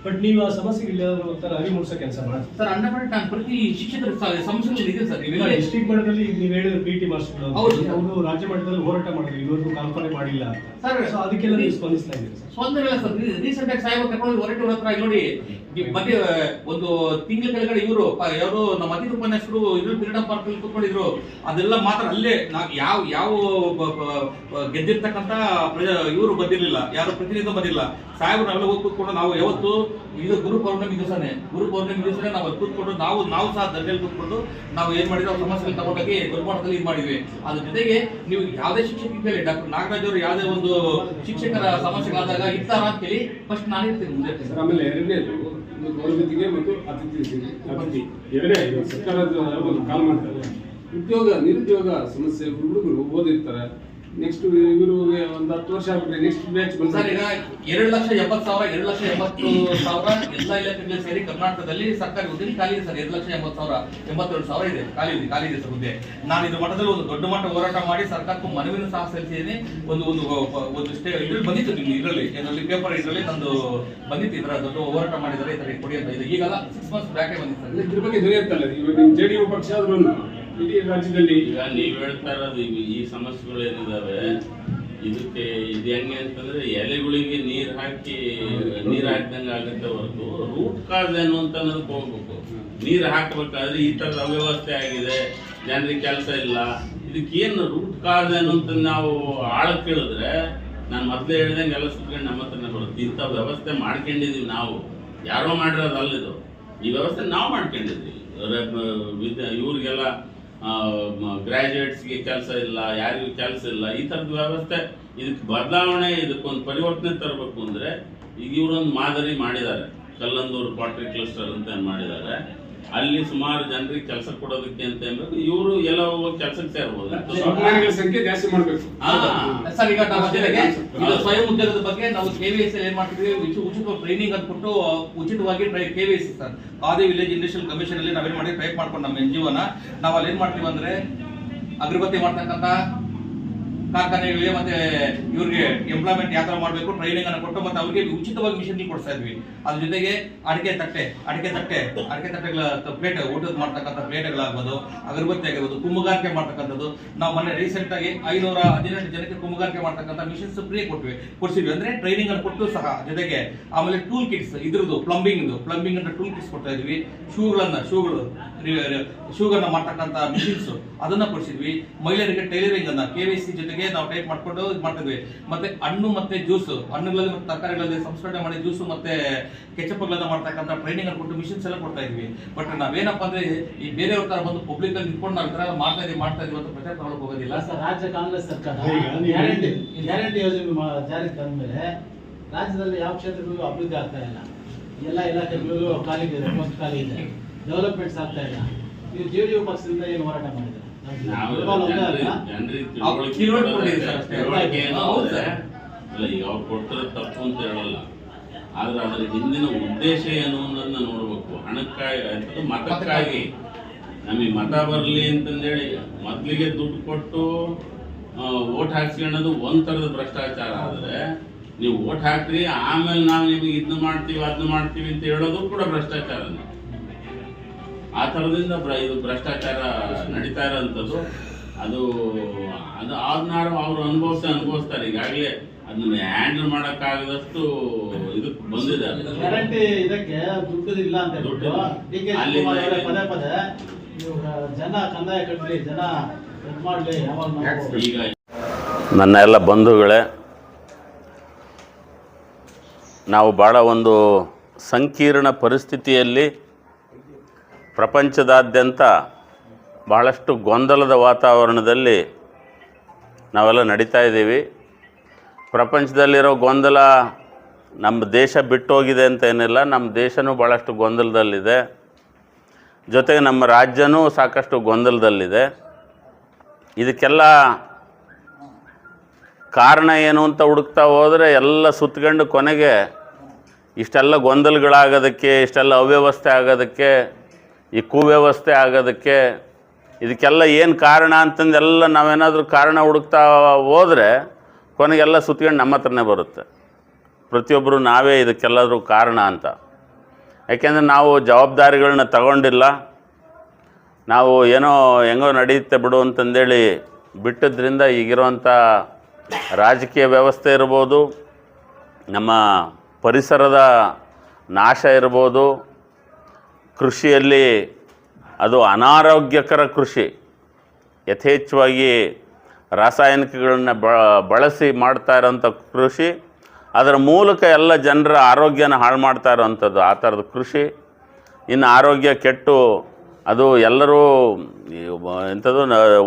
ಬಟ್ ನೀವು ಆ ಸಮಸ್ಯೆಗೆ ಒಂಥರ ಅರಿವು ಮೂಡಿಸೋ ಕೆಲಸ ಮಾಡ್ತೀವಿ ಸರ್. 100% ನಾನು ಪ್ರತಿ ಶಿಕ್ಷಕರ ಸಮಸ್ಯೆಗಳು ಇದೆ ಸರ್. ಡಿಸ್ಟ್ರಿಕ್ಟ್ ಮಟ್ಟದಲ್ಲಿ ನೀವು ಹೇಳಿದ್ರೆ PT ಮಾಸ್ಟರ್ಗಳು ಅವರು ರಾಜ್ಯ ಮಟ್ಟದಲ್ಲಿ ಹೋರಾಟ ಮಾಡಿದ್ರು, ಇದುವರೆಗೂ ಕಾಲ್ಪನೆ ಮಾಡಿಲ್ಲ ಸರ್. ಸೊ ಅದಕ್ಕೆಲ್ಲ ನೀವು ಸ್ಪಂದಿಸ್ತಾ ಇದ್ದೀರಿ ಸರ್? ಸ್ಪಂದನೆ ಇಲ್ಲ ಸರ್. ರೀಸೆಂಟ್ ಆಗಿ ಸಾಹೇಬ್ ಕರ್ಕೊಂಡು ಹೊರಟವ್ರ ಹತ್ರ ನೋಡಿ, ಮತ್ತೆ ಒಂದು ತಿಂಗಳ ಕೆಳಗಡೆ ಇವರು ಯಾರು ನಮ್ಮ ಅತಿಥಿ ಉಪನ್ಯಾಸಕರು ಇದ್ರು ಫ್ರೀಡಂ ಪಾರ್ಕ್ ಅಲ್ಲಿ ಕೂತ್ಕೊಂಡಿದ್ರು. ಅದೆಲ್ಲ ಮಾತ್ರ ಅಲ್ಲೇ ಯಾವ ಗೆದ್ದಿರ್ತಕ್ಕಂತ ಇವರು ಬಂದಿರ್ಲಿಲ್ಲ, ಯಾರು ಪ್ರತಿನಿಧಿ ಬಂದಿಲ್ಲ. ಸಾಹೇಬ್ರು ನಾವೆಲ್ಲ ಹೋಗಿ ಕೂತ್ಕೊಂಡು ನಾವು ಯಾವತ್ತು ಇದು ಗುರು ಪೌರ್ಣಮಿ ದಿವಸನೇ ನಾವು ಅಲ್ಲಿ ಕೂತ್ಕೊಂಡು ನಾವು ಸಹ ದಂಡೆಯಲ್ಲಿ ಕೂತ್ಕೊಂಡು ನಾವು ಏನ್ ಮಾಡಿದ್ರೆ ಅವ್ರ ಸಮಸ್ಯೆಗಳು ತಗೊಂಡೋಗಿ ಗುರುಮಠದಲ್ಲಿ ಇದು ಮಾಡಿದ್ವಿ. ಅದ್ರ ಜೊತೆಗೆ ನೀವು ಯಾವುದೇ ಶಿಕ್ಷಕರಿಗೆ ಕೇಳಿ, ಡಾಕ್ಟರ್ ನಾಗರಾಜ್ ಅವರು ಯಾವುದೇ ಒಂದು ಶಿಕ್ಷಕರ ಸಮಸ್ಯೆಗಳಾದಾಗ ಇರ್ತಾರ ಅಂತ ಹೇಳಿ ಫಸ್ಟ್ ನಾನು ಇರ್ತೀನಿ ಮುಂದೆ. ಆಮೇಲೆ ಎರಡನೇದು ಗೌರವತಿಗೆ ಮತ್ತು ಅತಿಥಿ ಎರಡೇ ಸರ್ಕಾರದ ಒಂದು ಕಾಲ್ ಮಾಡ್ತಾರೆ. ನಿರುದ್ಯೋಗ ಸಮಸ್ಯೆ, ಹುಡುಗರು ಓದಿರ್ತಾರೆ, ನೆಕ್ಸ್ಟ್ ಇವ್ರಿಗೆ ಒಂದು 10 ವರ್ಷ ಆಗ್ಬಿಟ್ರೆ ನೆಕ್ಸ್ಟ್ ಬ್ಯಾಚ್ ಸರ್. ಈಗ 2,70,000 2,80,000 ಎಲ್ಲ ಇಲಾಖೆಗಳು ಸೇರಿ ಕರ್ನಾಟಕದಲ್ಲಿ ಸರ್ಕಾರಿ ಹುದ್ದೆ ಖಾಲಿ ಇದೆ ಸರ್. 2,80,000 82,000 ಇದೆ ಖಾಲಿ ಇದೆ ಸರ್ ಹುದ್ದೆ. ನಾನು ಇದ್ರ ಮಟ್ಟದಲ್ಲಿ ಒಂದು ದೊಡ್ಡ ಮಟ್ಟ ಹೋರಾಟ ಮಾಡಿ ಸರ್ಕಾರಕ್ಕೂ ಮನವಿನ ಸಹ ಸಲ್ಲಿಸಿದ್ದೀನಿ. ಒಂದು ಇದ್ರಲ್ಲಿ ಬಂದಿತ್ತು, ನಿಮ್ಗೆ ಇದರಲ್ಲಿ ಪೇಪರ್ ಇದರಲ್ಲಿ ನಂದು ಬಂದಿತ್ತು, ಇದರ ದೊಡ್ಡ ಹೋರಾಟ ಮಾಡಿದರೆ ಈ ತರ ಕೊಡಿ ಅಂತ ಇದೆ. ಈಗಲ್ಲ 6 months ಬ್ಯಾಕೆ ಬಂದಿತ್ತು ಸರ್. ಇದ್ರ ಬಗ್ಗೆ ದೊರೆಯುತ್ತಲ್ಲ ಇವಾಗ ನಿಮ್ಮ JDU ಪಕ್ಷ ಆದ್ರೂ ಇಡೀ ರಾಜ್ಯದಲ್ಲಿ ಈಗ ನೀವ್ ಹೇಳ್ತಾ ಇರೋದು ಈ ಸಮಸ್ಯೆಗಳು ಏನಿದಾವೆ, ಇದಕ್ಕೆ ಇದು ಹೆಂಗೆ ಅಂತಂದ್ರೆ ಎಲೆಗಳಿಗೆ ನೀರ್ ಹಾಕಿದಂಗೆ ಆಗುತ್ತೆ ಹೊರತು ರೂಟ್ ಕಾಸ್ ಏನು ಅಂತ ಅನ್ನೋದಕ್ಕೆ ಹೋಗ್ಬೇಕು. ನೀರ್ ಹಾಕಬೇಕಾದ್ರೆ ಈ ತರದ ಅವ್ಯವಸ್ಥೆ ಆಗಿದೆ, ಜನರಿಗೆ ಕೆಲಸ ಇಲ್ಲ, ಇದಕ್ಕೇನು ರೂಟ್ ಕಾಸ್ ಏನು ಅಂತ ನಾವು ಆಳಕ್ಕೆ ಕೇಳಿದ್ರೆ, ನಾನು ಮೊದಲೇ ಹೇಳ್ದಂಗೆ ಎಲ್ಲ ಸುತ್ಕೊಂಡು ನಮ್ಮ ಹತ್ರನೇ ಬರುತ್ತೆ. ಇಂಥ ವ್ಯವಸ್ಥೆ ಮಾಡ್ಕೊಂಡಿದೀವಿ ನಾವು, ಯಾರೋ ಮಾಡಿರೋದಲ್ಲ ಇದು. ಈ ವ್ಯವಸ್ಥೆ ನಾವು ಮಾಡ್ಕೊಂಡಿದ್ವಿ. ಇವ್ರಿಗೆಲ್ಲ ಗ್ರಾಜುಯೇಟ್ಸ್ಗೆ ಕೆಲಸ ಇಲ್ಲ, ಯಾರಿಗೂ ಕೆಲಸ ಇಲ್ಲ, ಈ ಥರದ ವ್ಯವಸ್ಥೆ. ಇದಕ್ಕೆ ಬದಲಾವಣೆ, ಇದಕ್ಕೊಂದು ಪರಿವರ್ತನೆ ತರಬೇಕು ಅಂದ್ರೆ ಈಗ ಇವರೊಂದು ಮಾದರಿ ಮಾಡಿದ್ದಾರೆ, ಕಲ್ಲಂದೂರು ಪಾಟ್ರಿ ಕ್ಲಸ್ಟರ್ ಅಂತ ಮಾಡಿದ್ದಾರೆ. ಅಲ್ಲಿ ಸುಮಾರು ಜನರಿಗೆ ಕೆಲಸ ಕೊಡೋದಕ್ಕೆ ಅಂತ ಹೇಳ್ಬೇಕು, ಇವರು ಎಲ್ಲ ಹೋಗಿ ಕೆಲಸಕ್ಕೆ ಸೇರ್ಬೋದು. ಸಂಖ್ಯೆ ಜಾಸ್ತಿ ಮಾಡಬೇಕು ಸರ್. ಈಗ ನಾವು ಇದು ಸ್ವಯಂ ಉದ್ಯೋಗದ ಬಗ್ಗೆ ನಾವು KVS ಏನ್ ಮಾಡ್ತಿದ್ವಿ, ಉಚಿತ ಟ್ರೈನಿಂಗ್ ಅಂದ್ಬಿಟ್ಟು ಉಚಿತವಾಗಿ KVS sir, khadi village industrial commission ಅಲ್ಲಿ ನಾವೇನ್ ಮಾಡಿ ಟೈಪ್ ಮಾಡ್ಕೊಂಡು ನಮ್ಮ NGO ನಾವು ಅಲ್ಲಿ ಏನ್ ಮಾಡ್ತೀವಿ ಅಂದ್ರೆ ಅಗರಬತ್ತಿ ಮಾಡ್ತಕ್ಕಂಥ ಕಾರ್ಖಾನೆಗಳಿಗೆ ಮತ್ತೆ ಇವ್ರಿಗೆ ಎಂಪ್ಲಾಯ್ಮೆಂಟ್ ಯಾವ ತರ ಮಾಡಬೇಕು ಟ್ರೈನಿಂಗ್ ಅನ್ನು ಕೊಟ್ಟು ಮತ್ತೆ ಅವ್ರಿಗೆ ಉಚಿತವಾಗಿ ಮಿಷನ್ ಕೊಡ್ತಾ ಇದ್ವಿ. ಅದ್ರ ಜೊತೆಗೆ ಅಡಿಕೆ ತಟ್ಟೆಗಳ ಪ್ಲೇಟ್, ಊಟದ ಮಾಡ್ತಕ್ಕಂಥ ಪ್ಲೇಟ್ಗಳಾಗ್ಬೋದು, ಅಗರಬತ್ತಿ ಆಗಿರ್ಬೋದು, ಕುಮ್ಮಗಾರಿಕೆ ಮಾಡ್ತಕ್ಕಂಥದ್ದು. ನಾವು ಮೊನ್ನೆ ರೀಸೆಂಟ್ ಆಗಿ 518 ಜನಕ್ಕೆ ಕುಮ್ಮಗಾರಿಕೆ ಮಾಡ್ತಕ್ಕಂಥ ಮಿಷನ್ಸ್ ಫ್ರೀ ಕೊಡ್ಸಿದ್ವಿ, ಅಂದ್ರೆ ಟ್ರೈನಿಂಗ್ ಅನ್ನು ಕೊಟ್ಟು ಸಹ. ಜೊತೆಗೆ ಆಮೇಲೆ ಟೂಲ್ ಕಿಟ್ಸ್, ಇದ್ರದ್ದು ಪ್ಲಂಬಿಂಗ್ ಅಂತ ಟೂಲ್ ಕಿಟ್ಸ್ ಕೊಡ್ತಾ ಇದ್ವಿ. ಶೂಗಳನ್ನ ಮಾಡ್ತಕ್ಕಂಥ ಮಿಷಿನ್ಸ್ ಅದನ್ನ ಕೊಡಿಸಿದ್ವಿ. ಮಹಿಳೆಯರಿಗೆ ಟೈಲರಿಂಗ್ ಅನ್ನ KVC ಜೊತೆಗೆ ಜೊತೆಗೆ ನಾವು ಟೈಪ್ ಮಾಡ್ಕೊಂಡು ಇದು ಮಾಡ್ತಾ ಇದ್ವಿ. ಮತ್ತೆ ಹಣ್ಣು ಮತ್ತೆ ಜ್ಯೂಸ್, ಹಣ್ಣುಗಳಲ್ಲಿ ಮತ್ತೆ ತರಕಾರಿಗಳಲ್ಲಿ ಸಂಸ್ಕರಣೆ ಮಾಡಿ ಜ್ಯೂಸು ಮತ್ತೆ ಕೆಚಪ್ಗಳನ್ನ ಮಾಡ್ತಕ್ಕಂಥ ಟ್ರೈನಿಂಗ್ ಅನ್ನು ಕೊಟ್ಟು ಮಿಷನ್ಸ್ ಎಲ್ಲ ಕೊಡ್ತಾ ಇದ್ವಿ. ಬಟ್ ನಾವೇನಪ್ಪ ಅಂದ್ರೆ ಈ ಬೇರೆಯವ್ರ ತರ ಬಂದು ಪಬ್ಲಿಕ್ ಅಲ್ಲಿ ನಿಂತ್ಕೊಂಡು ನಾವು ಈ ತರ ಮಾಡ್ತಾ ಇದೀವಿ ಅಂತ ಪ್ರಚಾರ ತಗೊಳಕ್ ಹೋಗೋದಿಲ್ಲ. ರಾಜ್ಯ ಕಾಂಗ್ರೆಸ್ ಸರ್ಕಾರ ಗ್ಯಾರಂಟಿ ಯೋಜನೆ ಜಾರಿಗೆ ತಂದ್ಮೇಲೆ ರಾಜ್ಯದಲ್ಲಿ ಯಾವ ಕ್ಷೇತ್ರಗಳಿಗೂ ಅಭಿವೃದ್ಧಿ ಆಗ್ತಾ ಇಲ್ಲ. ಎಲ್ಲ ಇಲಾಖೆಗಳಿಗೂ ಖಾಲಿ ಇದೆ, ಪೋಸ್ಟ್ ಖಾಲಿ ಇದೆ, ಡೆವಲಪ್ಮೆಂಟ್ಸ್ ಆಗ್ತಾ ಇಲ್ಲ. ನೀವು JDU ಪಕ್ಷದಿಂದ ಏನು ಹೋರಾಟ ಮಾಡಿದ್ರೆ ಈಗ ಅವ್ರು ಕೊಡ್ತಾರೆ ತಪ್ಪು ಅಂತ ಹೇಳಲ್ಲ, ಆದ್ರೆ ಅದರ ಹಿಂದಿನ ಉದ್ದೇಶ ಏನು ಅನ್ನೋದನ್ನ ನೋಡ್ಬೇಕು. ಹಣಕ್ಕಾಗಿ ಅಂತದ್ದು ಮತಕ್ಕಾಗಿ ನಮಗೆ ಮತ ಬರಲಿ ಅಂತಂದೇಳಿ ಮೊದಲಿಗೆ ದುಡ್ಡು ಕೊಟ್ಟು ಓಟ್ ಹಾಕ್ಸ್ಕೊಳ್ಳೋದು ಒಂದ್ ಥರದ ಭ್ರಷ್ಟಾಚಾರ. ಆದ್ರೆ ನೀವು ಓಟ್ ಹಾಕ್ರಿ ಆಮೇಲೆ ನಾವು ನಿಮಗೆ ಇದನ್ನ ಮಾಡ್ತೀವಿ ಅದನ್ನ ಮಾಡ್ತೀವಿ ಅಂತ ಹೇಳೋದು ಕೂಡ ಭ್ರಷ್ಟಾಚಾರನೇ. ಆ ಥರದಿಂದ ಇದು ಭ್ರಷ್ಟಾಚಾರ ನಡೀತಾ ಇರೋಂಥದ್ದು. ಅದು ಆದ್ನಾರು ಅವರು ಅನುಭವಿಸ್ತಾರೆ. ಈಗಾಗಲೇ ಅದನ್ನ ಹ್ಯಾಂಡಲ್ ಮಾಡೋಕ್ಕಾಗದಷ್ಟು ಇದಕ್ಕೆ ಬಂದಿದೆ. ಗ್ಯಾರಂಟಿ ಇದಕ್ಕೆ ದುಡ್ಡು ಇಲ್ಲ ಅಂತ ಹೇಳ್ಬಿಟ್ಟು ಪದೇ ಪದೇ ಜನ ಕಂದಾಯ ಕಟ್ಟಲಿ, ಜನ ಇದು ಮಾಡಲಿ. ಈಗ ನನ್ನ ಎಲ್ಲ ಬಂಧುಗಳೇ, ನಾವು ಭಾಳ ಒಂದು ಸಂಕೀರ್ಣ ಪರಿಸ್ಥಿತಿಯಲ್ಲಿ ಪ್ರಪಂಚದಾದ್ಯಂತ ಬಹಳಷ್ಟು ಗೊಂದಲದ ವಾತಾವರಣದಲ್ಲಿ ನಾವೆಲ್ಲ ನಡೀತಾ ಇದ್ದೀವಿ. ಪ್ರಪಂಚದಲ್ಲಿರೋ ಗೊಂದಲ ನಮ್ಮ ದೇಶ ಬಿಟ್ಟೋಗಿದೆ ಅಂತ ಏನಿಲ್ಲ, ನಮ್ಮ ದೇಶನೂ ಭಾಳಷ್ಟು ಗೊಂದಲದಲ್ಲಿದೆ. ಜೊತೆಗೆ ನಮ್ಮ ರಾಜ್ಯನೂ ಸಾಕಷ್ಟು ಗೊಂದಲದಲ್ಲಿದೆ. ಇದಕ್ಕೆಲ್ಲ ಕಾರಣ ಏನು ಅಂತ ಹುಡುಕ್ತಾ ಹೋದರೆ ಎಲ್ಲ ಸುತ್ತಕೊಂಡು ಕೊನೆಗೆ ಇಷ್ಟೆಲ್ಲ ಗೊಂದಲಗಳಾಗೋದಕ್ಕೆ, ಇಷ್ಟೆಲ್ಲ ಅವ್ಯವಸ್ಥೆ ಆಗೋದಕ್ಕೆ, ಈ ಕುವ್ಯವಸ್ಥೆ ಆಗೋದಕ್ಕೆ, ಇದಕ್ಕೆಲ್ಲ ಏನು ಕಾರಣ ಅಂತಂದೆಲ್ಲ ನಾವೇನಾದರೂ ಕಾರಣ ಹುಡುಕ್ತಾ ಹೋದರೆ ಕೊನೆಗೆಲ್ಲ ಸುತ್ತಕೊಂಡು ನಮ್ಮ ಹತ್ರನೇ ಬರುತ್ತೆ. ಪ್ರತಿಯೊಬ್ಬರು ನಾವೇ ಇದಕ್ಕೆಲ್ಲರೂ ಕಾರಣ ಅಂತ. ಯಾಕೆಂದರೆ ನಾವು ಜವಾಬ್ದಾರಿಗಳನ್ನ ತಗೊಂಡಿಲ್ಲ. ನಾವು ಏನೋ ಹೆಂಗೋ ನಡೆಯುತ್ತೆ ಬಿಡು ಅಂತಂದೇಳಿ ಬಿಟ್ಟಿದ್ದರಿಂದ ಈಗಿರೋಂಥ ರಾಜಕೀಯ ವ್ಯವಸ್ಥೆ ಇರ್ಬೋದು, ನಮ್ಮ ಪರಿಸರದ ನಾಶ ಇರ್ಬೋದು, ಕೃಷಿಯಲ್ಲಿ ಅದು ಅನಾರೋಗ್ಯಕರ ಕೃಷಿ, ಯಥೇಚ್ಛವಾಗಿ ರಾಸಾಯನಿಕಗಳನ್ನ ಬಳಸಿ ಮಾಡ್ತಾ ಇರೋಂಥ ಕೃಷಿ, ಅದರ ಮೂಲಕ ಎಲ್ಲ ಜನರ ಆರೋಗ್ಯನ ಹಾಳು ಮಾಡ್ತಾ ಇರೋವಂಥದ್ದು ಆ ಥರದ ಕೃಷಿ. ಇನ್ನು ಆರೋಗ್ಯ ಕೆಟ್ಟು ಅದು ಎಲ್ಲರೂ ಎಂಥದ್ದು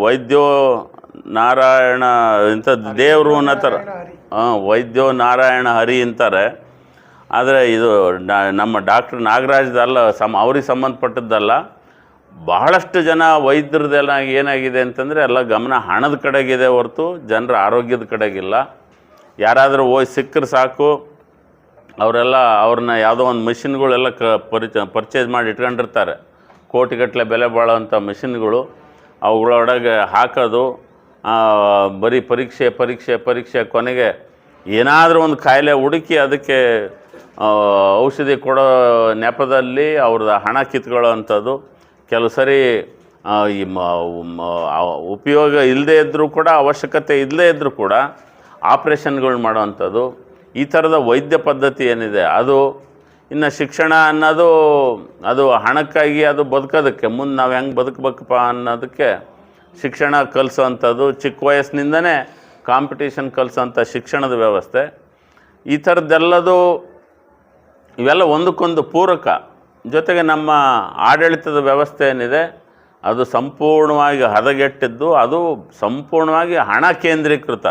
ವೈದ್ಯೋ ನಾರಾಯಣ ಇಂಥದ್ದು ದೇವರು ಅನ್ನೋಥರ ವೈದ್ಯೋ ನಾರಾಯಣ ಹರಿ ಅಂತಾರೆ. ಆದರೆ ಇದು ನಮ್ಮ ಡಾಕ್ಟರ್ ನಾಗರಾಜ್ದಲ್ಲ, ಅವ್ರಿಗೆ ಸಂಬಂಧಪಟ್ಟದ್ದಲ್ಲ. ಬಹಳಷ್ಟು ಜನ ವೈದ್ಯರದೆಲ್ಲ ಏನಾಗಿದೆ ಅಂತಂದರೆ ಎಲ್ಲ ಗಮನ ಹಣದ ಕಡೆಗಿದೆ ಹೊರತು ಜನರ ಆರೋಗ್ಯದ ಕಡೆಗಿಲ್ಲ. ಯಾರಾದರೂ ಹೋಗಿ ಸಿಕ್ಕರೆ ಸಾಕು, ಅವರೆಲ್ಲ ಅವ್ರನ್ನ ಯಾವುದೋ ಒಂದು ಮಿಷಿನ್ಗಳೆಲ್ಲ ಪರ್ಚೇಸ್ ಮಾಡಿ ಇಟ್ಕೊಂಡಿರ್ತಾರೆ. ಕೋಟಿಗಟ್ಟಲೆ ಬೆಲೆ ಬಾಳೋವಂಥ ಮಿಷಿನ್ಗಳು, ಅವುಗಳೊಳಗೆ ಹಾಕೋದು, ಬರೀ ಪರೀಕ್ಷೆ ಪರೀಕ್ಷೆ ಪರೀಕ್ಷೆ, ಕೊನೆಗೆ ಏನಾದರೂ ಒಂದು ಕಾಯಿಲೆ ಹುಡುಕಿ ಅದಕ್ಕೆ ಔಷಧಿ ಕೊಡೋ ನೆಪದಲ್ಲಿ ಅವ್ರದ್ದು ಹಣ ಕಿತ್ಕೊಳ್ಳೋ ಅಂಥದ್ದು. ಕೆಲವು ಸರಿ ಈ ಉಪಯೋಗ ಇಲ್ಲದೇ ಇದ್ದರೂ ಕೂಡ, ಅವಶ್ಯಕತೆ ಇಲ್ಲದೇ ಇದ್ದರೂ ಕೂಡ ಆಪ್ರೇಷನ್ಗಳು ಮಾಡೋವಂಥದ್ದು. ಈ ಥರದ ವೈದ್ಯ ಪದ್ಧತಿ ಏನಿದೆ ಅದು. ಇನ್ನು ಶಿಕ್ಷಣ ಅನ್ನೋದು ಅದು ಹಣಕ್ಕಾಗಿ, ಅದು ಬದುಕೋದಕ್ಕೆ ಮುಂದೆ ನಾವು ಹೆಂಗೆ ಬದುಕಬೇಕಪ್ಪ ಅನ್ನೋದಕ್ಕೆ ಶಿಕ್ಷಣ ಕಲಿಸೋವಂಥದ್ದು. ಚಿಕ್ಕ ವಯಸ್ಸಿನಿಂದನೇ ಕಾಂಪಿಟೇಷನ್ ಕಲಿಸೋಂಥ ಶಿಕ್ಷಣದ ವ್ಯವಸ್ಥೆ. ಈ ಥರದ್ದೆಲ್ಲದು ಇವೆಲ್ಲ ಒಂದಕ್ಕೊಂದು ಪೂರಕ. ಜೊತೆಗೆ ನಮ್ಮ ಆಡಳಿತದ ವ್ಯವಸ್ಥೆ ಏನಿದೆ ಅದು ಸಂಪೂರ್ಣವಾಗಿ ಹದಗೆಟ್ಟಿದ್ದು, ಅದು ಸಂಪೂರ್ಣವಾಗಿ ಹಣ ಕೇಂದ್ರೀಕೃತ.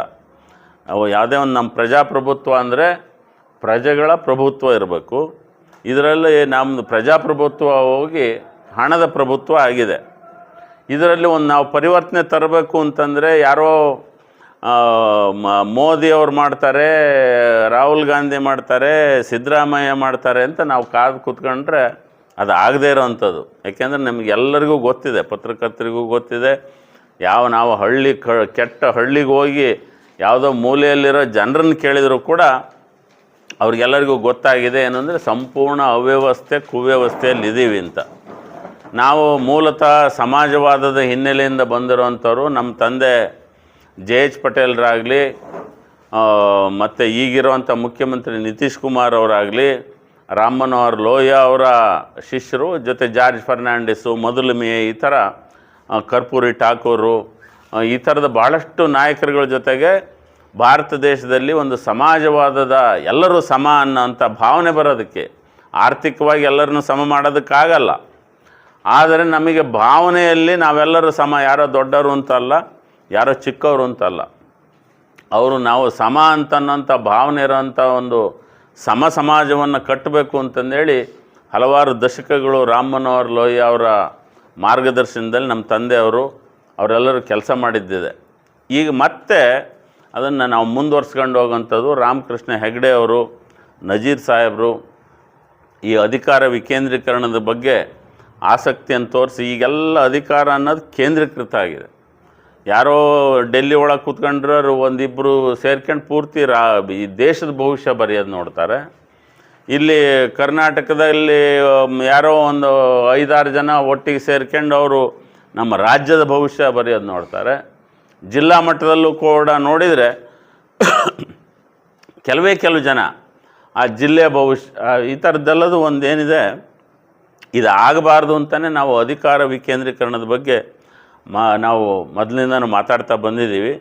ಅವು ಯಾವುದೇ ಒಂದು ನಮ್ಮ ಪ್ರಜಾಪ್ರಭುತ್ವ ಅಂದರೆ ಪ್ರಜೆಗಳ ಪ್ರಭುತ್ವ ಇರಬೇಕು. ಇದರಲ್ಲಿ ನಮ್ಮದು ಪ್ರಜಾಪ್ರಭುತ್ವ ಹೋಗಿ ಹಣದ ಪ್ರಭುತ್ವ ಆಗಿದೆ. ಇದರಲ್ಲಿ ಒಂದು ನಾವು ಪರಿವರ್ತನೆ ತರಬೇಕು ಅಂತಂದರೆ ಯಾರೋ ಮೋದಿಯವ್ರು ಮಾಡ್ತಾರೆ, ರಾಹುಲ್ ಗಾಂಧಿ ಮಾಡ್ತಾರೆ, ಸಿದ್ದರಾಮಯ್ಯ ಮಾಡ್ತಾರೆ ಅಂತ ನಾವು ಕಾದು ಕೂತ್ಕೊಂಡ್ರೆ ಅದು ಆಗದೇ ಇರೋವಂಥದ್ದು. ಯಾಕೆಂದರೆ ನಮಗೆಲ್ಲರಿಗೂ ಗೊತ್ತಿದೆ, ಪತ್ರಕರ್ತರಿಗೂ ಗೊತ್ತಿದೆ. ನಾವು ಕೆಟ್ಟ ಹಳ್ಳಿಗೆ ಹೋಗಿ ಯಾವುದೋ ಮೂಲೆಯಲ್ಲಿರೋ ಜನರನ್ನು ಕೇಳಿದರೂ ಕೂಡ ಅವ್ರಿಗೆಲ್ಲರಿಗೂ ಗೊತ್ತಾಗಿದೆ ಏನಂದರೆ ಸಂಪೂರ್ಣ ಅವ್ಯವಸ್ಥೆ ಕುವ್ಯವಸ್ಥೆಯಲ್ಲಿ ಇದ್ದೀವಿ ಅಂತ. ನಾವು ಮೂಲತಃ ಸಮಾಜವಾದದ ಹಿನ್ನೆಲೆಯಿಂದ ಬಂದಿರೋವಂಥವ್ರು. ನಮ್ಮ ತಂದೆ JH ಪಟೇಲ್ರಾಗಲಿ, ಮತ್ತು ಈಗಿರುವಂಥ ಮುಖ್ಯಮಂತ್ರಿ ನಿತೀಶ್ ಕುಮಾರ್ ಅವರಾಗಲಿ, ರಾಮ್ ಮನೋಹರ್ ಲೋಹಿಯಾ ಅವರ ಶಿಷ್ಯರು, ಜೊತೆ ಜಾರ್ಜ್ ಫರ್ನಾಂಡಿಸು, ಮಧುಲಿಮಿಯೆ, ಈ ಥರ ಕರ್ಪೂರಿ ಠಾಕೂರು, ಈ ಥರದ ಭಾಳಷ್ಟು ನಾಯಕರುಗಳ ಜೊತೆಗೆ ಭಾರತ ದೇಶದಲ್ಲಿ ಒಂದು ಸಮಾಜವಾದದ ಎಲ್ಲರೂ ಸಮ ಅನ್ನೋಂಥ ಭಾವನೆ ಬರೋದಕ್ಕೆ, ಆರ್ಥಿಕವಾಗಿ ಎಲ್ಲರನ್ನೂ ಸಮ ಮಾಡೋದಕ್ಕಾಗಲ್ಲ, ಆದರೆ ನಮಗೆ ಭಾವನೆಯಲ್ಲಿ ನಾವೆಲ್ಲರೂ ಸಮ, ಯಾರೋ ದೊಡ್ಡವರು ಅಂತಲ್ಲ, ಯಾರೋ ಚಿಕ್ಕವರು ಅಂತಲ್ಲ, ಅವರು ನಾವು ಸಮ ಅಂತನ್ನೋಂಥ ಭಾವನೆ ಇರೋಂಥ ಒಂದು ಸಮಾಜವನ್ನು ಕಟ್ಟಬೇಕು ಅಂತಂದೇಳಿ ಹಲವಾರು ದಶಕಗಳು ರಾಮ್ ಮನೋಹರ್ ಲೋಹಿಯಾ ಅವರ ಮಾರ್ಗದರ್ಶನದಲ್ಲಿ ನಮ್ಮ ತಂದೆಯವರು ಅವರೆಲ್ಲರೂ ಕೆಲಸ ಮಾಡಿದ್ದಿದೆ. ಈಗ ಮತ್ತೆ ಅದನ್ನು ನಾವು ಮುಂದುವರ್ಸ್ಕೊಂಡು ಹೋಗೋಂಥದ್ದು ರಾಮಕೃಷ್ಣ ಹೆಗಡೆ ಅವರು, ನಜೀರ್ ಸಾಹೇಬರು ಈ ಅಧಿಕಾರ ವಿಕೇಂದ್ರೀಕರಣದ ಬಗ್ಗೆ ಆಸಕ್ತಿಯನ್ನು ತೋರಿಸಿ ಈಗೆಲ್ಲ ಅಧಿಕಾರ ಅನ್ನೋದು ಕೇಂದ್ರೀಕೃತ ಆಗಿದೆ. ಯಾರೋ ಡೆಲ್ಲಿ ಒಳಗೆ ಕೂತ್ಕೊಂಡ್ರು ಒಂದಿಬ್ಬರು ಸೇರ್ಕೊಂಡು ಪೂರ್ತಿ ಈ ದೇಶದ ಭವಿಷ್ಯ ಬರೆಯೋದು ನೋಡ್ತಾರೆ. ಇಲ್ಲಿ ಕರ್ನಾಟಕದಲ್ಲಿ ಯಾರೋ ಒಂದು 5-6 ಜನ ಒಟ್ಟಿಗೆ ಸೇರ್ಕೊಂಡು ಅವರು ನಮ್ಮ ರಾಜ್ಯದ ಭವಿಷ್ಯ ಬರೆಯೋದು ನೋಡ್ತಾರೆ. ಜಿಲ್ಲಾ ಮಟ್ಟದಲ್ಲೂ ಕೂಡ ನೋಡಿದರೆ ಕೆಲವು ಜನ ಆ ಜಿಲ್ಲೆಯ ಭವಿಷ್ಯ ಈ ಥರದ್ದೆಲ್ಲದು ಒಂದೇನಿದೆ, ಇದು ಆಗಬಾರ್ದು ಅಂತಲೇ ನಾವು ಅಧಿಕಾರ ವಿಕೇಂದ್ರೀಕರಣದ ಬಗ್ಗೆ ನಾವು ಮೊದಲಿಂದನೂ ಮಾತಾಡ್ತಾ ಬಂದಿದ್ದೀವಿ.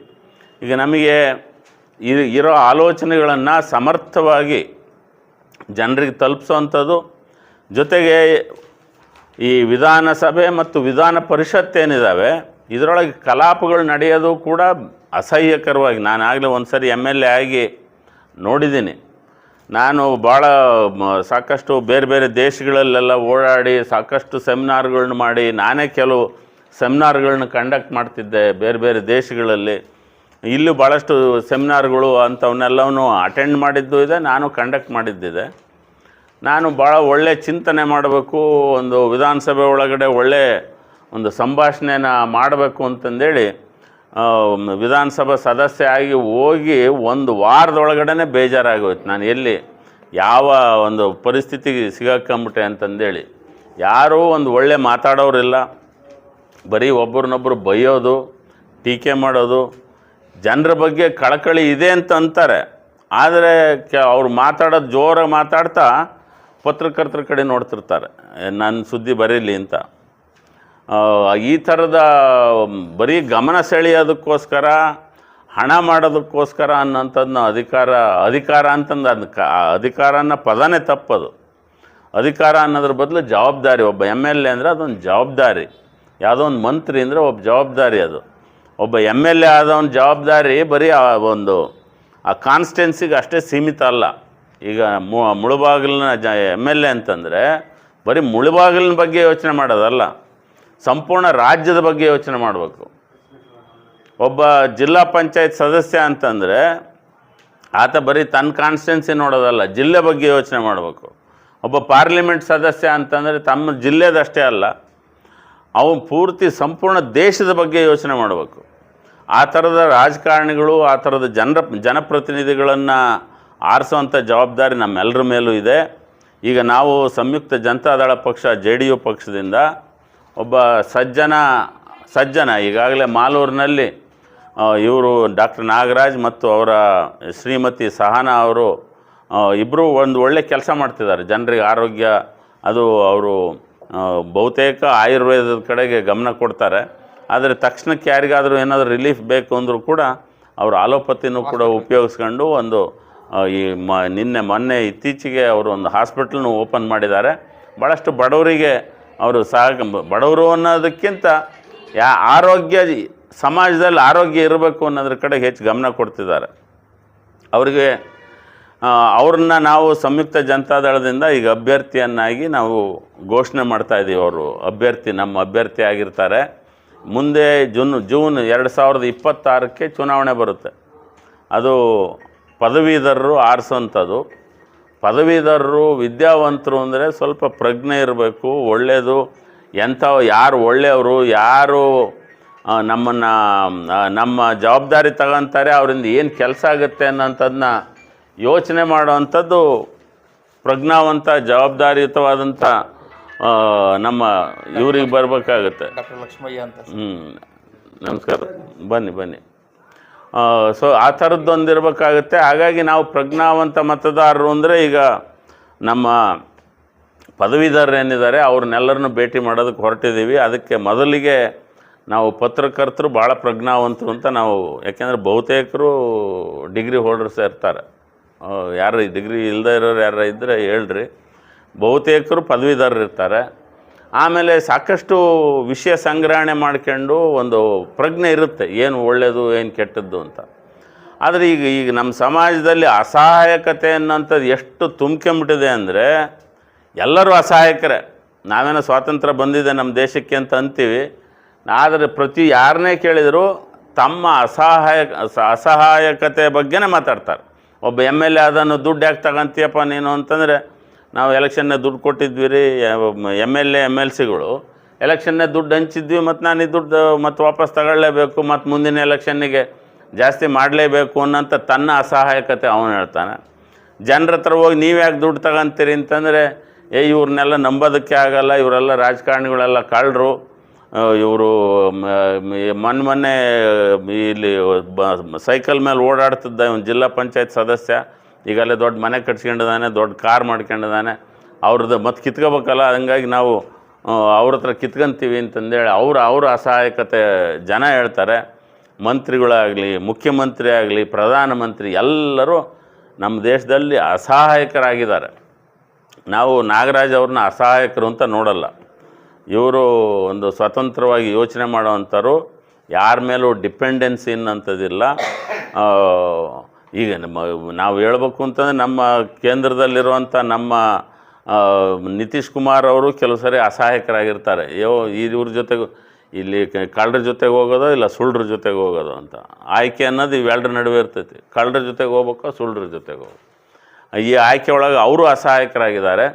ಈಗ ನಮಗೆ ಇರೋ ಆಲೋಚನೆಗಳನ್ನು ಸಮರ್ಥವಾಗಿ ಜನರಿಗೆ ತಲುಪಿಸೋವಂಥದ್ದು, ಜೊತೆಗೆ ಈ ವಿಧಾನಸಭೆ ಮತ್ತು ವಿಧಾನ ಪರಿಷತ್ ಏನಿದ್ದಾವೆ ಇದರೊಳಗೆ ಕಲಾಪಗಳು ನಡೆಯೋದು ಕೂಡ ಅಸಹ್ಯಕರವಾಗಿ, ನಾನು ಆಗಲೇ ಒಂದು ಸರಿ MLA ಆಗಿ ನೋಡಿದ್ದೀನಿ. ನಾನು ಭಾಳ ಸಾಕಷ್ಟು ಬೇರೆ ದೇಶಗಳಲ್ಲೆಲ್ಲ ಓಡಾಡಿ ಸಾಕಷ್ಟು ಸೆಮಿನಾರ್ಗಳನ್ನ ಮಾಡಿ, ನಾನೇ ಕೆಲವು ಸೆಮಿನಾರ್ಗಳನ್ನ ಕಂಡಕ್ಟ್ ಮಾಡ್ತಿದ್ದೆ ಬೇರೆ ದೇಶಗಳಲ್ಲಿ. ಇಲ್ಲೂ ಭಾಳಷ್ಟು ಸೆಮಿನಾರ್ಗಳು ಅಂಥವನ್ನೆಲ್ಲವೂ ಅಟೆಂಡ್ ಮಾಡಿದ್ದು ಇದೆ, ನಾನು ಕಂಡಕ್ಟ್ ಮಾಡಿದ್ದಿದೆ. ನಾನು ಭಾಳ ಒಳ್ಳೆ ಚಿಂತನೆ ಮಾಡಬೇಕು, ಒಂದು ವಿಧಾನಸಭೆ ಒಳಗಡೆ ಒಳ್ಳೆ ಒಂದು ಸಂಭಾಷಣೆನ ಮಾಡಬೇಕು ಅಂತಂದೇಳಿ ವಿಧಾನಸಭಾ ಸದಸ್ಯ ಆಗಿ ಹೋಗಿ 1 ವಾರದೊಳಗಡೆ ಬೇಜಾರಾಗೋಯ್ತು. ನಾನು ಎಲ್ಲಿ ಯಾವ ಒಂದು ಪರಿಸ್ಥಿತಿಗೆ ಸಿಗಾಕೊಂಬಿಟ್ಟೆ ಅಂತಂದೇಳಿ. ಯಾರೂ ಒಂದು ಒಳ್ಳೆ ಮಾತಾಡೋರಿಲ್ಲ, ಬರೀ ಒಬ್ಬರನ್ನೊಬ್ಬರು ಬೈಯೋದು, ಟೀಕೆ ಮಾಡೋದು. ಜನರ ಬಗ್ಗೆ ಕಳಕಳಿ ಇದೆ ಅಂತ ಅಂತಾರೆ, ಆದರೆ ಅವ್ರು ಮಾತಾಡೋದು ಜೋರಾಗಿ ಮಾತಾಡ್ತಾ ಪತ್ರಕರ್ತರ ಕಡೆ ನೋಡ್ತಿರ್ತಾರೆ, ನನ್ನ ಸುದ್ದಿ ಬರೀಲಿ ಅಂತ. ಈ ಥರದ ಬರೀ ಗಮನ ಸೆಳೆಯೋದಕ್ಕೋಸ್ಕರ, ಹಣ ಮಾಡೋದಕ್ಕೋಸ್ಕರ ಅನ್ನೋಂಥದ್ದನ್ನ ಅಧಿಕಾರ ಅಂತಂದು ಅಧಿಕಾರ ಅನ್ನೋ ಪದನೇ ತಪ್ಪದು. ಅಧಿಕಾರ ಅನ್ನೋದ್ರ ಬದಲು ಜವಾಬ್ದಾರಿ. ಒಬ್ಬ MLA ಅಂದರೆ ಅದೊಂದು ಜವಾಬ್ದಾರಿ. ಯಾವುದೋ ಒಂದು ಮಂತ್ರಿ ಅಂದರೆ ಒಬ್ಬ ಜವಾಬ್ದಾರಿ. ಅದು ಒಬ್ಬ MLA ಆದವನ ಜವಾಬ್ದಾರಿ ಬರೀ ಆ ಕಾನ್ಸ್ಟಿಟ್ಯೂನ್ಸಿಗೆ ಅಷ್ಟೇ ಸೀಮಿತ ಅಲ್ಲ. ಈಗ ಮುಳುಬಾಗಿಲಿನ MLA ಅಂತಂದರೆ ಬರೀ ಮುಳುಬಾಗಿಲಿನ ಬಗ್ಗೆ ಯೋಚನೆ ಮಾಡೋದಲ್ಲ, ಸಂಪೂರ್ಣ ರಾಜ್ಯದ ಬಗ್ಗೆ ಯೋಚನೆ ಮಾಡಬೇಕು. ಒಬ್ಬ ಜಿಲ್ಲಾ ಪಂಚಾಯತ್ ಸದಸ್ಯ ಅಂತಂದರೆ ಆತ ಬರೀ ತನ್ನ ಕಾನ್ಸ್ಟಿಟ್ಯೂನ್ಸಿ ನೋಡೋದಲ್ಲ, ಜಿಲ್ಲೆ ಬಗ್ಗೆ ಯೋಚನೆ ಮಾಡಬೇಕು. ಒಬ್ಬ ಪಾರ್ಲಿಮೆಂಟ್ ಸದಸ್ಯ ಅಂತಂದರೆ ತಮ್ಮ ಜಿಲ್ಲೆದಷ್ಟೇ ಅಲ್ಲ, ಅವನು ಪೂರ್ತಿ ಸಂಪೂರ್ಣ ದೇಶದ ಬಗ್ಗೆ ಯೋಚನೆ ಮಾಡಬೇಕು. ಆ ಥರದ ರಾಜಕಾರಣಿಗಳು, ಆ ಥರದ ಜನಪ್ರತಿನಿಧಿಗಳನ್ನು ಆರಿಸೋವಂಥ ಜವಾಬ್ದಾರಿ ನಮ್ಮೆಲ್ಲರ ಮೇಲೂ ಇದೆ. ಈಗ ನಾವು ಸಂಯುಕ್ತ ಜನತಾದಳ ಪಕ್ಷ JDU ಪಕ್ಷದಿಂದ ಒಬ್ಬ ಸಜ್ಜನ ಈಗಾಗಲೇ ಮಾಲೂರಿನಲ್ಲಿ ಇವರು ಡಾಕ್ಟರ್ ನಾಗರಾಜ್ ಮತ್ತು ಅವರ ಶ್ರೀಮತಿ ಸಹನಾ ಅವರು ಇಬ್ಬರು ಒಂದು ಒಳ್ಳೆ ಕೆಲಸ ಮಾಡ್ತಿದ್ದಾರೆ. ಜನರಿಗೆ ಆರೋಗ್ಯ ಅದು ಅವರು ಬಹುತೇಕ ಆಯುರ್ವೇದದ ಕಡೆಗೆ ಗಮನ ಕೊಡ್ತಾರೆ. ಆದರೆ ತಕ್ಷಣಕ್ಕೆ ಯಾರಿಗಾದರೂ ಏನಾದರೂ ರಿಲೀಫ್ ಬೇಕು ಅಂದರೂ ಕೂಡ ಅವರು ಆಲೋಪತಿನೂ ಕೂಡ ಉಪಯೋಗಿಸ್ಕೊಂಡು ಒಂದು ಮೊನ್ನೆ ಇತ್ತೀಚೆಗೆ ಅವರು ಒಂದು ಹಾಸ್ಪಿಟಲ್ನು ಓಪನ್ ಮಾಡಿದ್ದಾರೆ. ಭಾಳಷ್ಟು ಬಡವರಿಗೆ ಅವರು ಬಡವರು ಅನ್ನೋದಕ್ಕಿಂತ ಆರೋಗ್ಯ, ಸಮಾಜದಲ್ಲಿ ಆರೋಗ್ಯ ಇರಬೇಕು ಅನ್ನೋದ್ರ ಕಡೆಗೆ ಹೆಚ್ಚು ಗಮನ ಕೊಡ್ತಿದ್ದಾರೆ. ಅವ್ರನ್ನ ನಾವು ಸಂಯುಕ್ತ ಜನತಾದಳದಿಂದ ಈಗ ಅಭ್ಯರ್ಥಿಯನ್ನಾಗಿ ನಾವು ಘೋಷಣೆ ಮಾಡ್ತಾಯಿದ್ದೀವಿ. ಅವರು ನಮ್ಮ ಅಭ್ಯರ್ಥಿ ಆಗಿರ್ತಾರೆ. ಮುಂದೆ ಜೂನ್ 2026ಕ್ಕೆ ಚುನಾವಣೆ ಬರುತ್ತೆ. ಅದು ಪದವೀಧರರು ಆರಿಸೋಂಥದ್ದು. ಪದವೀಧರರು ವಿದ್ಯಾವಂತರು ಅಂದರೆ ಸ್ವಲ್ಪ ಪ್ರಜ್ಞೆ ಇರಬೇಕು, ಒಳ್ಳೆಯದು. ಯಾರು ಒಳ್ಳೆಯವರು, ಯಾರು ನಮ್ಮ ಜವಾಬ್ದಾರಿ ತಗೊತಾರೆ, ಅವರಿಂದ ಏನು ಕೆಲಸ ಆಗುತ್ತೆ ಅನ್ನೋಂಥದ್ದನ್ನ ಯೋಚನೆ ಮಾಡೋವಂಥದ್ದು ಪ್ರಜ್ಞಾವಂತ, ಜವಾಬ್ದಾರಿಯುತವಾದಂಥ ನಮ್ಮ ಇವ್ರಿಗೆ ಬರಬೇಕಾಗುತ್ತೆ. ಡಾಕ್ಟರ್ ಲಕ್ಷ್ಮಯ್ಯ ಅಂತ. ನಮಸ್ಕಾರ, ಬನ್ನಿ. ಸೊ ಆ ಥರದ್ದೊಂದಿರಬೇಕಾಗುತ್ತೆ. ಹಾಗಾಗಿ ನಾವು ಪ್ರಜ್ಞಾವಂತ ಮತದಾರರು ಅಂದರೆ ಈಗ ನಮ್ಮ ಪದವೀಧರರು ಏನಿದ್ದಾರೆ ಅವ್ರನ್ನೆಲ್ಲರನ್ನು ಭೇಟಿ ಮಾಡೋದಕ್ಕೆ ಹೊರಟಿದ್ದೀವಿ. ಅದಕ್ಕೆ ಮೊದಲಿಗೆ ನಾವು ಪತ್ರಕರ್ತರು ಭಾಳ ಪ್ರಜ್ಞಾವಂತರು ಅಂತ ನಾವು, ಯಾಕೆಂದರೆ ಬಹುತೇಕರು ಡಿಗ್ರಿ ಹೋಲ್ಡರ್ಸ್ ಇರ್ತಾರೆ. ಯಾರು ಡಿಗ್ರಿ ಇಲ್ಲದೆ ಇರೋರು ಯಾರು ಇದ್ದರೆ ಹೇಳ್ರಿ. ಬಹುತೇಕರು ಪದವೀಧರರು ಇರ್ತಾರೆ. ಆಮೇಲೆ ಸಾಕಷ್ಟು ವಿಷಯ ಸಂಗ್ರಹಣೆ ಮಾಡ್ಕೊಂಡು ಒಂದು ಪ್ರಜ್ಞೆ ಇರುತ್ತೆ, ಏನು ಒಳ್ಳೆಯದು ಏನು ಕೆಟ್ಟದ್ದು ಅಂತ. ಆದರೆ ಈಗ ನಮ್ಮ ಸಮಾಜದಲ್ಲಿ ಅಸಹಾಯಕತೆ ಅನ್ನೋಂಥದ್ದು ಎಷ್ಟು ತುಂಬ್ಕೊಂಬಿಟ್ಟಿದೆ ಅಂದರೆ ಎಲ್ಲರೂ ಅಸಹಾಯಕರೇ. ನಾವೇನೋ ಸ್ವಾತಂತ್ರ್ಯ ಬಂದಿದೆ ನಮ್ಮ ದೇಶಕ್ಕೆ ಅಂತ ಅಂತೀವಿ, ಆದರೆ ಯಾರನ್ನೇ ಕೇಳಿದರೂ ತಮ್ಮ ಅಸಹಾಯಕತೆ ಬಗ್ಗೆನೇ ಮಾತಾಡ್ತಾರೆ. ಒಬ್ಬ MLA ಅದನ್ನು ದುಡ್ಡು ಯಾಕೆ ತಗೊಂತೀಯಪ್ಪ ನೀನು ಅಂತಂದರೆ, ನಾವು ಎಲೆಕ್ಷನ್ನೇ ದುಡ್ಡು ಕೊಟ್ಟಿದ್ವಿ ರೀ, MLA MLCಗಳು ಎಲೆಕ್ಷನ್ನೇ ದುಡ್ಡು ಹಂಚಿದ್ವಿ, ಮತ್ತು ನಾನು ಈ ದುಡ್ಡು ಮತ್ತು ವಾಪಸ್ ತಗೊಳ್ಳೇಬೇಕು, ಮತ್ತು ಮುಂದಿನ ಎಲೆಕ್ಷನ್ನಿಗೆ ಜಾಸ್ತಿ ಮಾಡಲೇಬೇಕು ಅನ್ನೋಂಥ ತನ್ನ ಅಸಹಾಯಕತೆ ಅವನು ಹೇಳ್ತಾನೆ. ಜನರ ಹತ್ರ ಹೋಗಿ ನೀವು ಯಾಕೆ ದುಡ್ಡು ತಗೊಂತೀರಿ ಅಂತಂದರೆ, ಇವ್ರನ್ನೆಲ್ಲ ನಂಬೋದಕ್ಕೆ ಆಗಲ್ಲ, ಇವರೆಲ್ಲ ರಾಜಕಾರಣಿಗಳೆಲ್ಲ ಕಳ್ಳರು, ಇವರು ಮೊನ್ನೆ ಇಲ್ಲಿ ಸೈಕಲ್ ಮೇಲೆ ಓಡಾಡ್ತಿದ್ದ ಇವನು ಜಿಲ್ಲಾ ಪಂಚಾಯತ್ ಸದಸ್ಯ, ಈಗಲೇ ದೊಡ್ಡ ಮನೆ ಕಟ್ಸ್ಕೊಂಡಿದ್ದಾನೆ, ದೊಡ್ಡ ಕಾರ್ ಮಾಡ್ಕೊಂಡಿದ್ದಾನೆ, ಅವ್ರದ್ದು ಮತ್ತೆ ಕಿತ್ಕೋಬೇಕಲ್ಲ, ಹಂಗಾಗಿ ನಾವು ಅವ್ರ ಹತ್ರ ಕಿತ್ಕೊಂತೀವಿ ಅಂತಂದೇಳಿ ಅವ್ರ ಅಸಹಾಯಕತೆ ಜನ ಹೇಳ್ತಾರೆ. ಮಂತ್ರಿಗಳಾಗಲಿ, ಮುಖ್ಯಮಂತ್ರಿ ಆಗಲಿ, ಪ್ರಧಾನಮಂತ್ರಿ ಎಲ್ಲರೂ ನಮ್ಮ ದೇಶದಲ್ಲಿ ಅಸಹಾಯಕರಾಗಿದ್ದಾರೆ. ನಾವು ನಾಗರಾಜ್ ಅವ್ರನ್ನ ಅಸಹಾಯಕರು ಅಂತ ನೋಡಲ್ಲ. ಇವರು ಒಂದು ಸ್ವತಂತ್ರವಾಗಿ ಯೋಚನೆ ಮಾಡೋವಂಥವ್ರು, ಯಾರ ಮೇಲೂ ಡಿಪೆಂಡೆನ್ಸಿ ಅನ್ನೋಂಥದ್ದಿಲ್ಲ. ಈಗ ನಾವು ಹೇಳ್ಬೇಕು ಅಂತಂದರೆ ನಮ್ಮ ಕೇಂದ್ರದಲ್ಲಿರುವಂಥ ನಮ್ಮ ನಿತೀಶ್ ಕುಮಾರ್ ಅವರು ಕೆಲವು ಸರಿ ಅಸಹಾಯಕರಾಗಿರ್ತಾರೆ. ಇವ್ರ ಜೊತೆಗೂ ಇಲ್ಲಿ ಕಳ್ಳರ ಜೊತೆಗೆ ಹೋಗೋದು ಇಲ್ಲ ಸುಳ್ಳರ ಜೊತೆಗೆ ಹೋಗೋದು ಅಂತ ಆಯ್ಕೆ ಅನ್ನೋದು ಇವೆರಡರ ನಡುವೆ ಇರ್ತೈತಿ. ಕಳ್ಳರ ಜೊತೆಗೆ ಹೋಗ್ಬೇಕು, ಸುಳ್ಳರ ಜೊತೆಗೆ ಹೋಗ್ಬೇಕು. ಈ ಆಯ್ಕೆ ಒಳಗೆ ಅವರು ಅಸಹಾಯಕರಾಗಿದ್ದಾರೆ.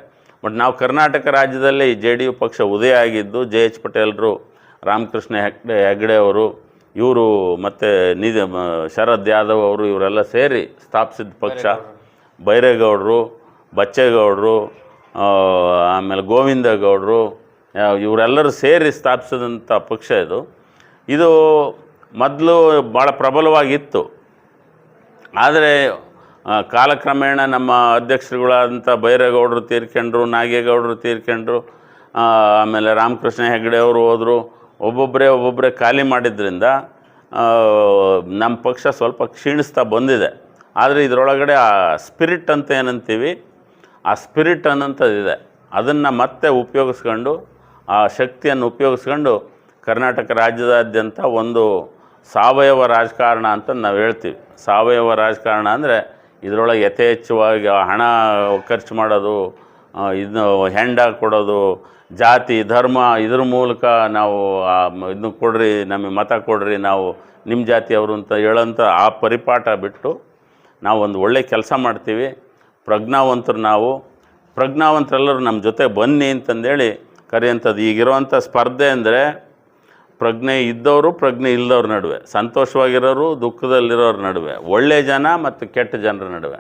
ಬಟ್ ನಾವು ಕರ್ನಾಟಕ ರಾಜ್ಯದಲ್ಲೇ ಈ JDU ಪಕ್ಷ ಉದಯ ಆಗಿದ್ದು JH ಪಟೇಲ್ರು, ರಾಮಕೃಷ್ಣ ಹೆಗ್ಡೆ ಅವರು, ಇವರು ಮತ್ತು ಶರದ್ ಯಾದವ್ ಅವರು ಇವರೆಲ್ಲ ಸೇರಿ ಸ್ಥಾಪಿಸಿದ ಪಕ್ಷ. ಬೈರೇಗೌಡರು, ಬಚ್ಚೇಗೌಡರು, ಆಮೇಲೆ ಗೋವಿಂದ ಗೌಡರು, ಇವರೆಲ್ಲರೂ ಸೇರಿ ಸ್ಥಾಪಿಸಿದಂಥ ಪಕ್ಷ ಇದು ಮೊದಲು ಭಾಳ ಪ್ರಬಲವಾಗಿತ್ತು. ಆದರೆ ಕಾಲಕ್ರಮೇಣ ನಮ್ಮ ಅಧ್ಯಕ್ಷರುಗಳಾದಂಥ ಬೈರೇಗೌಡರು ತೀರ್ಕೊಂಡ್ರು, ನಾಗೇಗೌಡರು ತೀರ್ಕೊಂಡ್ರು, ಆಮೇಲೆ ರಾಮಕೃಷ್ಣ ಹೆಗ್ಡೆ ಅವರು ಹೋದರು. ಒಬ್ಬೊಬ್ಬರೇ ಖಾಲಿ ಮಾಡಿದ್ರಿಂದ ನಮ್ಮ ಪಕ್ಷ ಸ್ವಲ್ಪ ಕ್ಷೀಣಿಸ್ತಾ ಬಂದಿದೆ. ಆದರೆ ಇದರೊಳಗಡೆ ಆ ಸ್ಪಿರಿಟ್ ಅಂತ ಏನಂತೀವಿ, ಆ ಸ್ಪಿರಿಟ್ ಅನ್ನೋಂಥದ್ದಿದೆ. ಅದನ್ನು ಮತ್ತೆ ಉಪಯೋಗಿಸ್ಕೊಂಡು, ಆ ಶಕ್ತಿಯನ್ನು ಉಪಯೋಗಿಸ್ಕೊಂಡು ಕರ್ನಾಟಕ ರಾಜ್ಯದಾದ್ಯಂತ ಒಂದು ಸಾವಯವ ರಾಜಕಾರಣ ಅಂತ ನಾವು ಹೇಳ್ತೀವಿ. ಸಾವಯವ ರಾಜಕಾರಣ ಅಂದರೆ ಇದರೊಳಗೆ ಯಥೇಚ್ಛವಾಗಿ ಹಣ ಖರ್ಚು ಮಾಡೋದು, ಇದನ್ನು ಹೆಂಡ ಕೊಡೋದು, ಜಾತಿ ಧರ್ಮ ಇದ್ರ ಮೂಲಕ ನಾವು ಇದನ್ನು ಕೊಡ್ರಿ, ನಮಗೆ ಮತ ಕೊಡ್ರಿ, ನಾವು ನಿಮ್ಮ ಜಾತಿಯವರು ಅಂತ ಹೇಳೋಂಥ ಆ ಪರಿಪಾಠ ಬಿಟ್ಟು ನಾವು ಒಂದು ಒಳ್ಳೆ ಕೆಲಸ ಮಾಡ್ತೀವಿ. ಪ್ರಜ್ಞಾವಂತರೆಲ್ಲರೂ ನಮ್ಮ ಜೊತೆ ಬನ್ನಿ ಅಂತಂದೇಳಿ ಕರೆಯುವಂಥದ್ದು. ಈಗಿರುವಂಥ ಸ್ಪರ್ಧೆ ಅಂದರೆ ಪ್ರಜ್ಞೆ ಇದ್ದವರು, ಪ್ರಜ್ಞೆ ಇಲ್ಲದವ್ರ ನಡುವೆ, ಸಂತೋಷವಾಗಿರೋರು, ದುಃಖದಲ್ಲಿರೋರ ನಡುವೆ, ಒಳ್ಳೆ ಜನ ಮತ್ತು ಕೆಟ್ಟ ಜನರ ನಡುವೆ.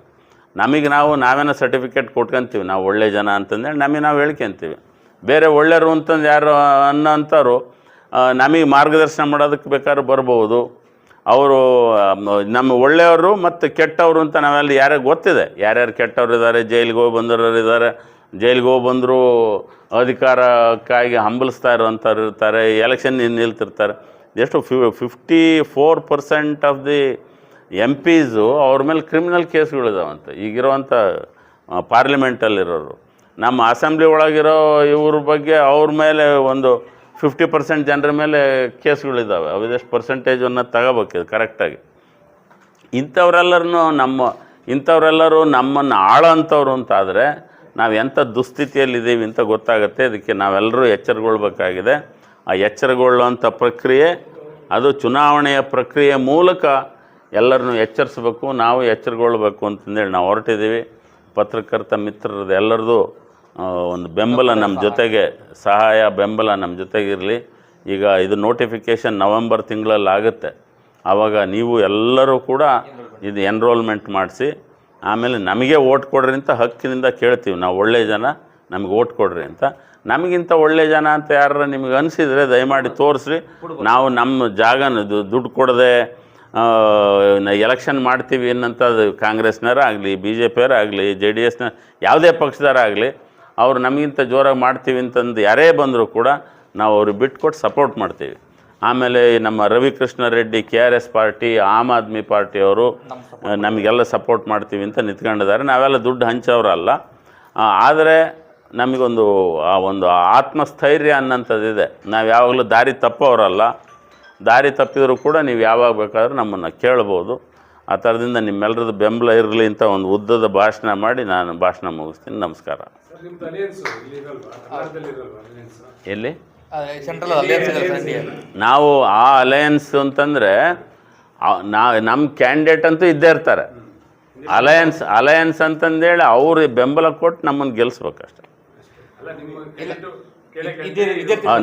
ನಾವೇನೋ ಸರ್ಟಿಫಿಕೇಟ್ ಕೊಟ್ಕೊಂತೀವಿ, ನಾವು ಒಳ್ಳೆ ಜನ ಅಂತಂದೇಳಿ ನಾವು ಹೇಳ್ಕೊಂತೀವಿ. ಬೇರೆ ಒಳ್ಳೆಯರು ಅಂತಂದು ಯಾರು ಅನ್ನೋಂಥವ್ರು ನಮಗೆ ಮಾರ್ಗದರ್ಶನ ಮಾಡೋದಕ್ಕೆ ಬೇಕಾದ್ರೂ ಬರ್ಬೋದು. ಅವರು ನಮ್ಮ ಒಳ್ಳೆಯವರು ಮತ್ತು ಕೆಟ್ಟವರು ಅಂತ ನಾವೆಲ್ಲ ಯಾರ್ಯಾರು ಗೊತ್ತಿದೆ, ಯಾರ್ಯಾರು ಕೆಟ್ಟವ್ರು ಇದ್ದಾರೆ, ಜೈಲಿಗೆ ಹೋಗಿ ಬಂದವರು ಇದ್ದಾರೆ, ಜೈಲಿಗೆ ಹೋಗಿ ಬಂದರೂ ಅಧಿಕಾರಕ್ಕಾಗಿ ಹಂಬಲಿಸ್ತಾ ಇರೋವಂಥವ್ರು ಇರ್ತಾರೆ, ಎಲೆಕ್ಷನ್ ನಿಲ್ತಿರ್ತಾರೆ. ಎಷ್ಟು 54% ಆಫ್ ದಿ MPs ಅವ್ರ ಮೇಲೆ ಕ್ರಿಮಿನಲ್ ಕೇಸ್ಗಳಿದಾವಂತೆ ಈಗಿರೋವಂಥ ಪಾರ್ಲಿಮೆಂಟಲ್ಲಿರೋರು. ನಮ್ಮ ಅಸೆಂಬ್ಲಿ ಒಳಗಿರೋ ಇವ್ರ ಬಗ್ಗೆ ಅವ್ರ ಮೇಲೆ ಒಂದು 50% ಜನರ ಮೇಲೆ ಕೇಸ್ಗಳಿದ್ದಾವೆ. ಅದೆಷ್ಟು ಪರ್ಸೆಂಟೇಜನ್ನು ತಗೋಬೇಕಿದೆ ಕರೆಕ್ಟಾಗಿ. ಇಂಥವರೆಲ್ಲರೂ ನಮ್ಮನ್ನು ಆಳೋಂಥವ್ರು ಅಂತಾದರೆ ನಾವು ಎಂಥ ದುಸ್ಥಿತಿಯಲ್ಲಿದ್ದೀವಿ ಅಂತ ಗೊತ್ತಾಗುತ್ತೆ. ಅದಕ್ಕೆ ನಾವೆಲ್ಲರೂ ಎಚ್ಚರಗೊಳ್ಬೇಕಾಗಿದೆ. ಆ ಎಚ್ಚರಗೊಳ್ಳುವಂಥ ಪ್ರಕ್ರಿಯೆ ಅದು ಚುನಾವಣೆಯ ಪ್ರಕ್ರಿಯೆ ಮೂಲಕ ಎಲ್ಲರನ್ನೂ ಎಚ್ಚರಿಸಬೇಕು, ನಾವು ಎಚ್ಚರಗೊಳ್ಬೇಕು ಅಂತಂದೇಳಿ ನಾವು ಹೊರಟಿದ್ದೀವಿ. ಪತ್ರಕರ್ತ ಮಿತ್ರರದ್ದು ಎಲ್ಲರದು ಒಂದು ಬೆಂಬಲ ನಮ್ಮ ಜೊತೆಗೆ, ಸಹಾಯ ಬೆಂಬಲ ನಮ್ಮ ಜೊತೆಗಿರಲಿ. ಈಗ ಇದು ನೋಟಿಫಿಕೇಷನ್ ನವೆಂಬರ್ ತಿಂಗಳಲ್ಲಿ ಆಗುತ್ತೆ. ಆವಾಗ ನೀವು ಎಲ್ಲರೂ ಕೂಡ ಇದು ಎನ್ರೋಲ್ಮೆಂಟ್ ಮಾಡಿಸಿ, ಆಮೇಲೆ ನಮಗೆ ಓಟ್ ಕೊಡ್ರಿ ಅಂತ ಹಕ್ಕಿನಿಂದ ಕೇಳ್ತೀವಿ. ನಾವು ಒಳ್ಳೆಯ ಜನ, ನಮಗೆ ಓಟ್ ಕೊಡ್ರಿ ಅಂತ. ನಮಗಿಂತ ಒಳ್ಳೆ ಜನ ಅಂತ ಯಾರು ನಿಮಗೆ ಅನಿಸಿದರೆ ದಯಮಾಡಿ ತೋರಿಸ್ರಿ. ನಾವು ನಮ್ಮ ಜಾಗನ ದುಡ್ಡು ಕೊಡದೆ ಎಲೆಕ್ಷನ್ ಮಾಡ್ತೀವಿ ಅನ್ನೋಂಥದ್ದು ಕಾಂಗ್ರೆಸ್ನವರಾಗಲಿ, BJPಯವರಾಗಲಿ, JDSನ ಯಾವುದೇ ಪಕ್ಷದವರಾಗಲಿ, ಅವ್ರು ನಮಗಿಂತ ಜೋರಾಗಿ ಮಾಡ್ತೀವಿ ಅಂತಂದು ಯಾರೇ ಬಂದರೂ ಕೂಡ ನಾವು ಅವ್ರಿಗೆ ಬಿಟ್ಕೊಟ್ಟು ಸಪೋರ್ಟ್ ಮಾಡ್ತೀವಿ. ಆಮೇಲೆ ನಮ್ಮ ರವಿಕೃಷ್ಣ ರೆಡ್ಡಿ KRS ಪಾರ್ಟಿ, ಆಮ್ ಆದ್ಮಿ ಪಾರ್ಟಿಯವರು ನಮಗೆಲ್ಲ ಸಪೋರ್ಟ್ ಮಾಡ್ತೀವಿ ಅಂತ ನಿಂತ್ಕೊಂಡಿದ್ದಾರೆ. ನಾವೆಲ್ಲ ದುಡ್ಡು ಹಂಚೋರಲ್ಲ. ಆದರೆ ನಮಗೊಂದು ಒಂದು ಆತ್ಮಸ್ಥೈರ್ಯ ಅನ್ನೋಂಥದ್ದಿದೆ. ನಾವು ಯಾವಾಗಲೂ ದಾರಿ ತಪ್ಪೋರಲ್ಲ. ದಾರಿ ತಪ್ಪಿದರೂ ಕೂಡ ನೀವು ಯಾವಾಗ ಬೇಕಾದ್ರೂ ನಮ್ಮನ್ನು ಕೇಳ್ಬೋದು. ಆ ಥರದಿಂದ ನಿಮ್ಮೆಲ್ಲರದ್ದು ಬೆಂಬಲ ಇರಲಿ ಅಂತ ಒಂದು ಉದ್ದದ ಭಾಷಣ ಮಾಡಿ ನಾನು ಭಾಷಣ ಮುಗಿಸ್ತೀನಿ. ನಮಸ್ಕಾರ. ಎಲ್ಲಿ ನಾವು ಆ ಅಲಯನ್ಸ್ ಅಂತಂದರೆ ನಮ್ಮ ಕ್ಯಾಂಡಿಡೇಟ್ ಅಂತೂ ಇದ್ದೇ ಇರ್ತಾರೆ. ಅಲಯನ್ಸ್ ಅಂತಂದೇಳಿ ಅವ್ರು ಬೆಂಬಲ ಕೊಟ್ಟು ನಮ್ಮನ್ನು ಗೆಲ್ಲಿಸ್ಬೇಕಷ್ಟೆ.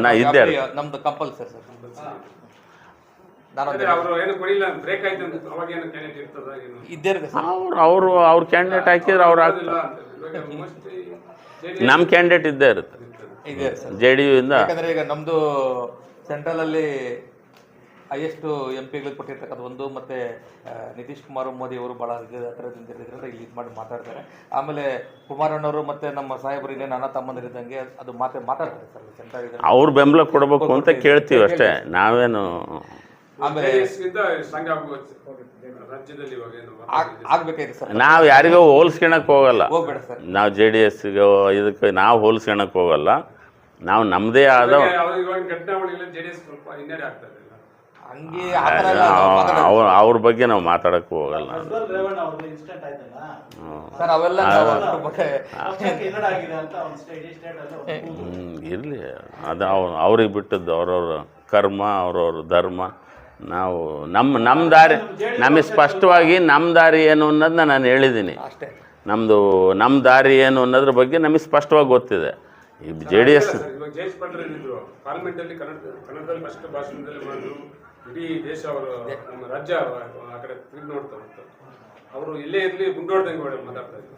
ನಾ ಇದ್ದೇ ನಮ್ದು ಕಂಪಲ್ಸರಿ ಸರ್. ಅವ್ರ ಕ್ಯಾಂಡಿಡೇಟ್ ಹಾಕಿದ್ರೆ ಅವ್ರು ಆಗ್ತಾರೆ. ನಮ್ಮ ಕ್ಯಾಂಡಿಡೇಟ್ ಇದ್ದೇ ಇರುತ್ತೆ JDU ಇಂದ. ಯಾಕಂದ್ರೆ ಈಗ ನಮ್ದು ಸೆಂಟ್ರಲ್ ಅಲ್ಲಿ ಹೈಯೆಸ್ಟ್ MP ಗಳಿಗೆ ಕೊಟ್ಟಿರ್ತಕ್ಕಂಥ ಒಂದು, ಮತ್ತೆ ನಿತೀಶ್ ಕುಮಾರ್ ಮೋದಿ ಅವರು ಬಹಳ ಹತ್ರದಿಂದ ಇರೋದ್ರಿಂದ ಇಲ್ಲಿ ಇದು ಮಾಡಿ ಮಾತಾಡ್ತಾರೆ. ಆಮೇಲೆ ಕುಮಾರಣ್ಣವರು ಮತ್ತೆ ನಮ್ಮ ಸಾಹೇಬರು ಇನ್ನೇನು ಅಣ್ಣ ತಮ್ಮಂದಿರಿದ್ದಂಗೆ ಅದು ಮಾತಾಡ್ತಾರೆ ಸರ್ ಸೆಂಟ್ರಲ್. ಅವ್ರು ಬೆಂಬಲ ಕೊಡಬೇಕು ಅಂತ ಕೇಳ್ತೀವಿ ಅಷ್ಟೇ, ನಾವೇನು ಆಮೇಲೆ ಆಗ್ಬೇಕಾಯ್ತು ಸರ್. ನಾವು ಯಾರಿಗೋ ಹೋಲ್ಸ್ಕೊಳಕ್ಕೆ ಹೋಗಲ್ಲ. ಹೋಗ್ಬೇಡ ಸರ್. ನಾವು JDSಗೆ ಇದಕ್ಕೆ ನಾವು ಹೋಲ್ಸ್ಕೊಳಕ್ಕೆ ಹೋಗಲ್ಲ. ನಾವು ನಮ್ಮದೇ ಆದ ಹಂಗೆ ಅವ್ರ ಬಗ್ಗೆ ನಾವು ಮಾತಾಡಕ್ಕೆ ಹೋಗಲ್ಲ ಸರ್. ಅವೆಲ್ಲ ಇರಲಿ, ಅದು ಅವ್ರಿಗೆ ಬಿಟ್ಟದ್ದು, ಅವ್ರವ್ರ ಕರ್ಮ, ಅವ್ರವ್ರ ಧರ್ಮ. ನಾವು ನಮ್ಮ ದಾರಿ ನಮಗೆ ಸ್ಪಷ್ಟವಾಗಿ ನಮ್ಮ ದಾರಿ ಏನು ಅನ್ನೋದನ್ನ ನಾನು ಹೇಳಿದ್ದೀನಿ. ನಮ್ಮ ದಾರಿ ಏನು ಅನ್ನೋದ್ರ ಬಗ್ಗೆ ನಮಗೆ ಸ್ಪಷ್ಟವಾಗಿ ಗೊತ್ತಿದೆ. ಈ JDS ಕನ್ನಡದಲ್ಲಿ ಫಸ್ಟ್ ಭಾಷಣದಲ್ಲಿ ಮಾಡಿದ್ರು. ಇಡೀ ದೇಶ ಅವರು ನಮ್ಮ ರಾಜ್ಯ ಆ ಕಡೆ ತಿರುಗಿ ನೋಡ್ತಾ ಅವರು ಎಲ್ಲೇ ಇರಲಿ ಗುಂಡೋಡ್ದಂಗೆ ಮಾತಾಡ್ತಾ ಇದ್ರು.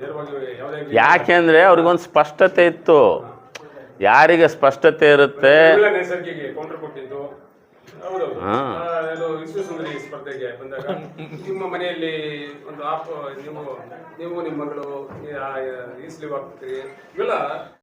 ನೇರವಾಗಿ ಯಾಕೆಂದರೆ ಅವ್ರಿಗೊಂದು ಸ್ಪಷ್ಟತೆ ಇತ್ತು. ಯಾರಿಗೆ ಸ್ಪಷ್ಟತೆ ಇರುತ್ತೆ, ನೈಸರ್ಗಿಕ ಕೌಂಟರ್ ಕೊಟ್ಟಿದ್ದು. ಹೌದು, ವಿಶ್ವಸುಂದರಿ ಸ್ಪರ್ಧೆಗೆ ಬಂದಾಗ ನಿಮ್ಮ ಮನೆಯಲ್ಲಿ ಒಂದು ನೀವು ನಿಮ್ಮ ಮಗಳು ಈ ಸ್ಲೀವ್ ಆಗ್ತೀರಿ ಇವೆಲ್ಲ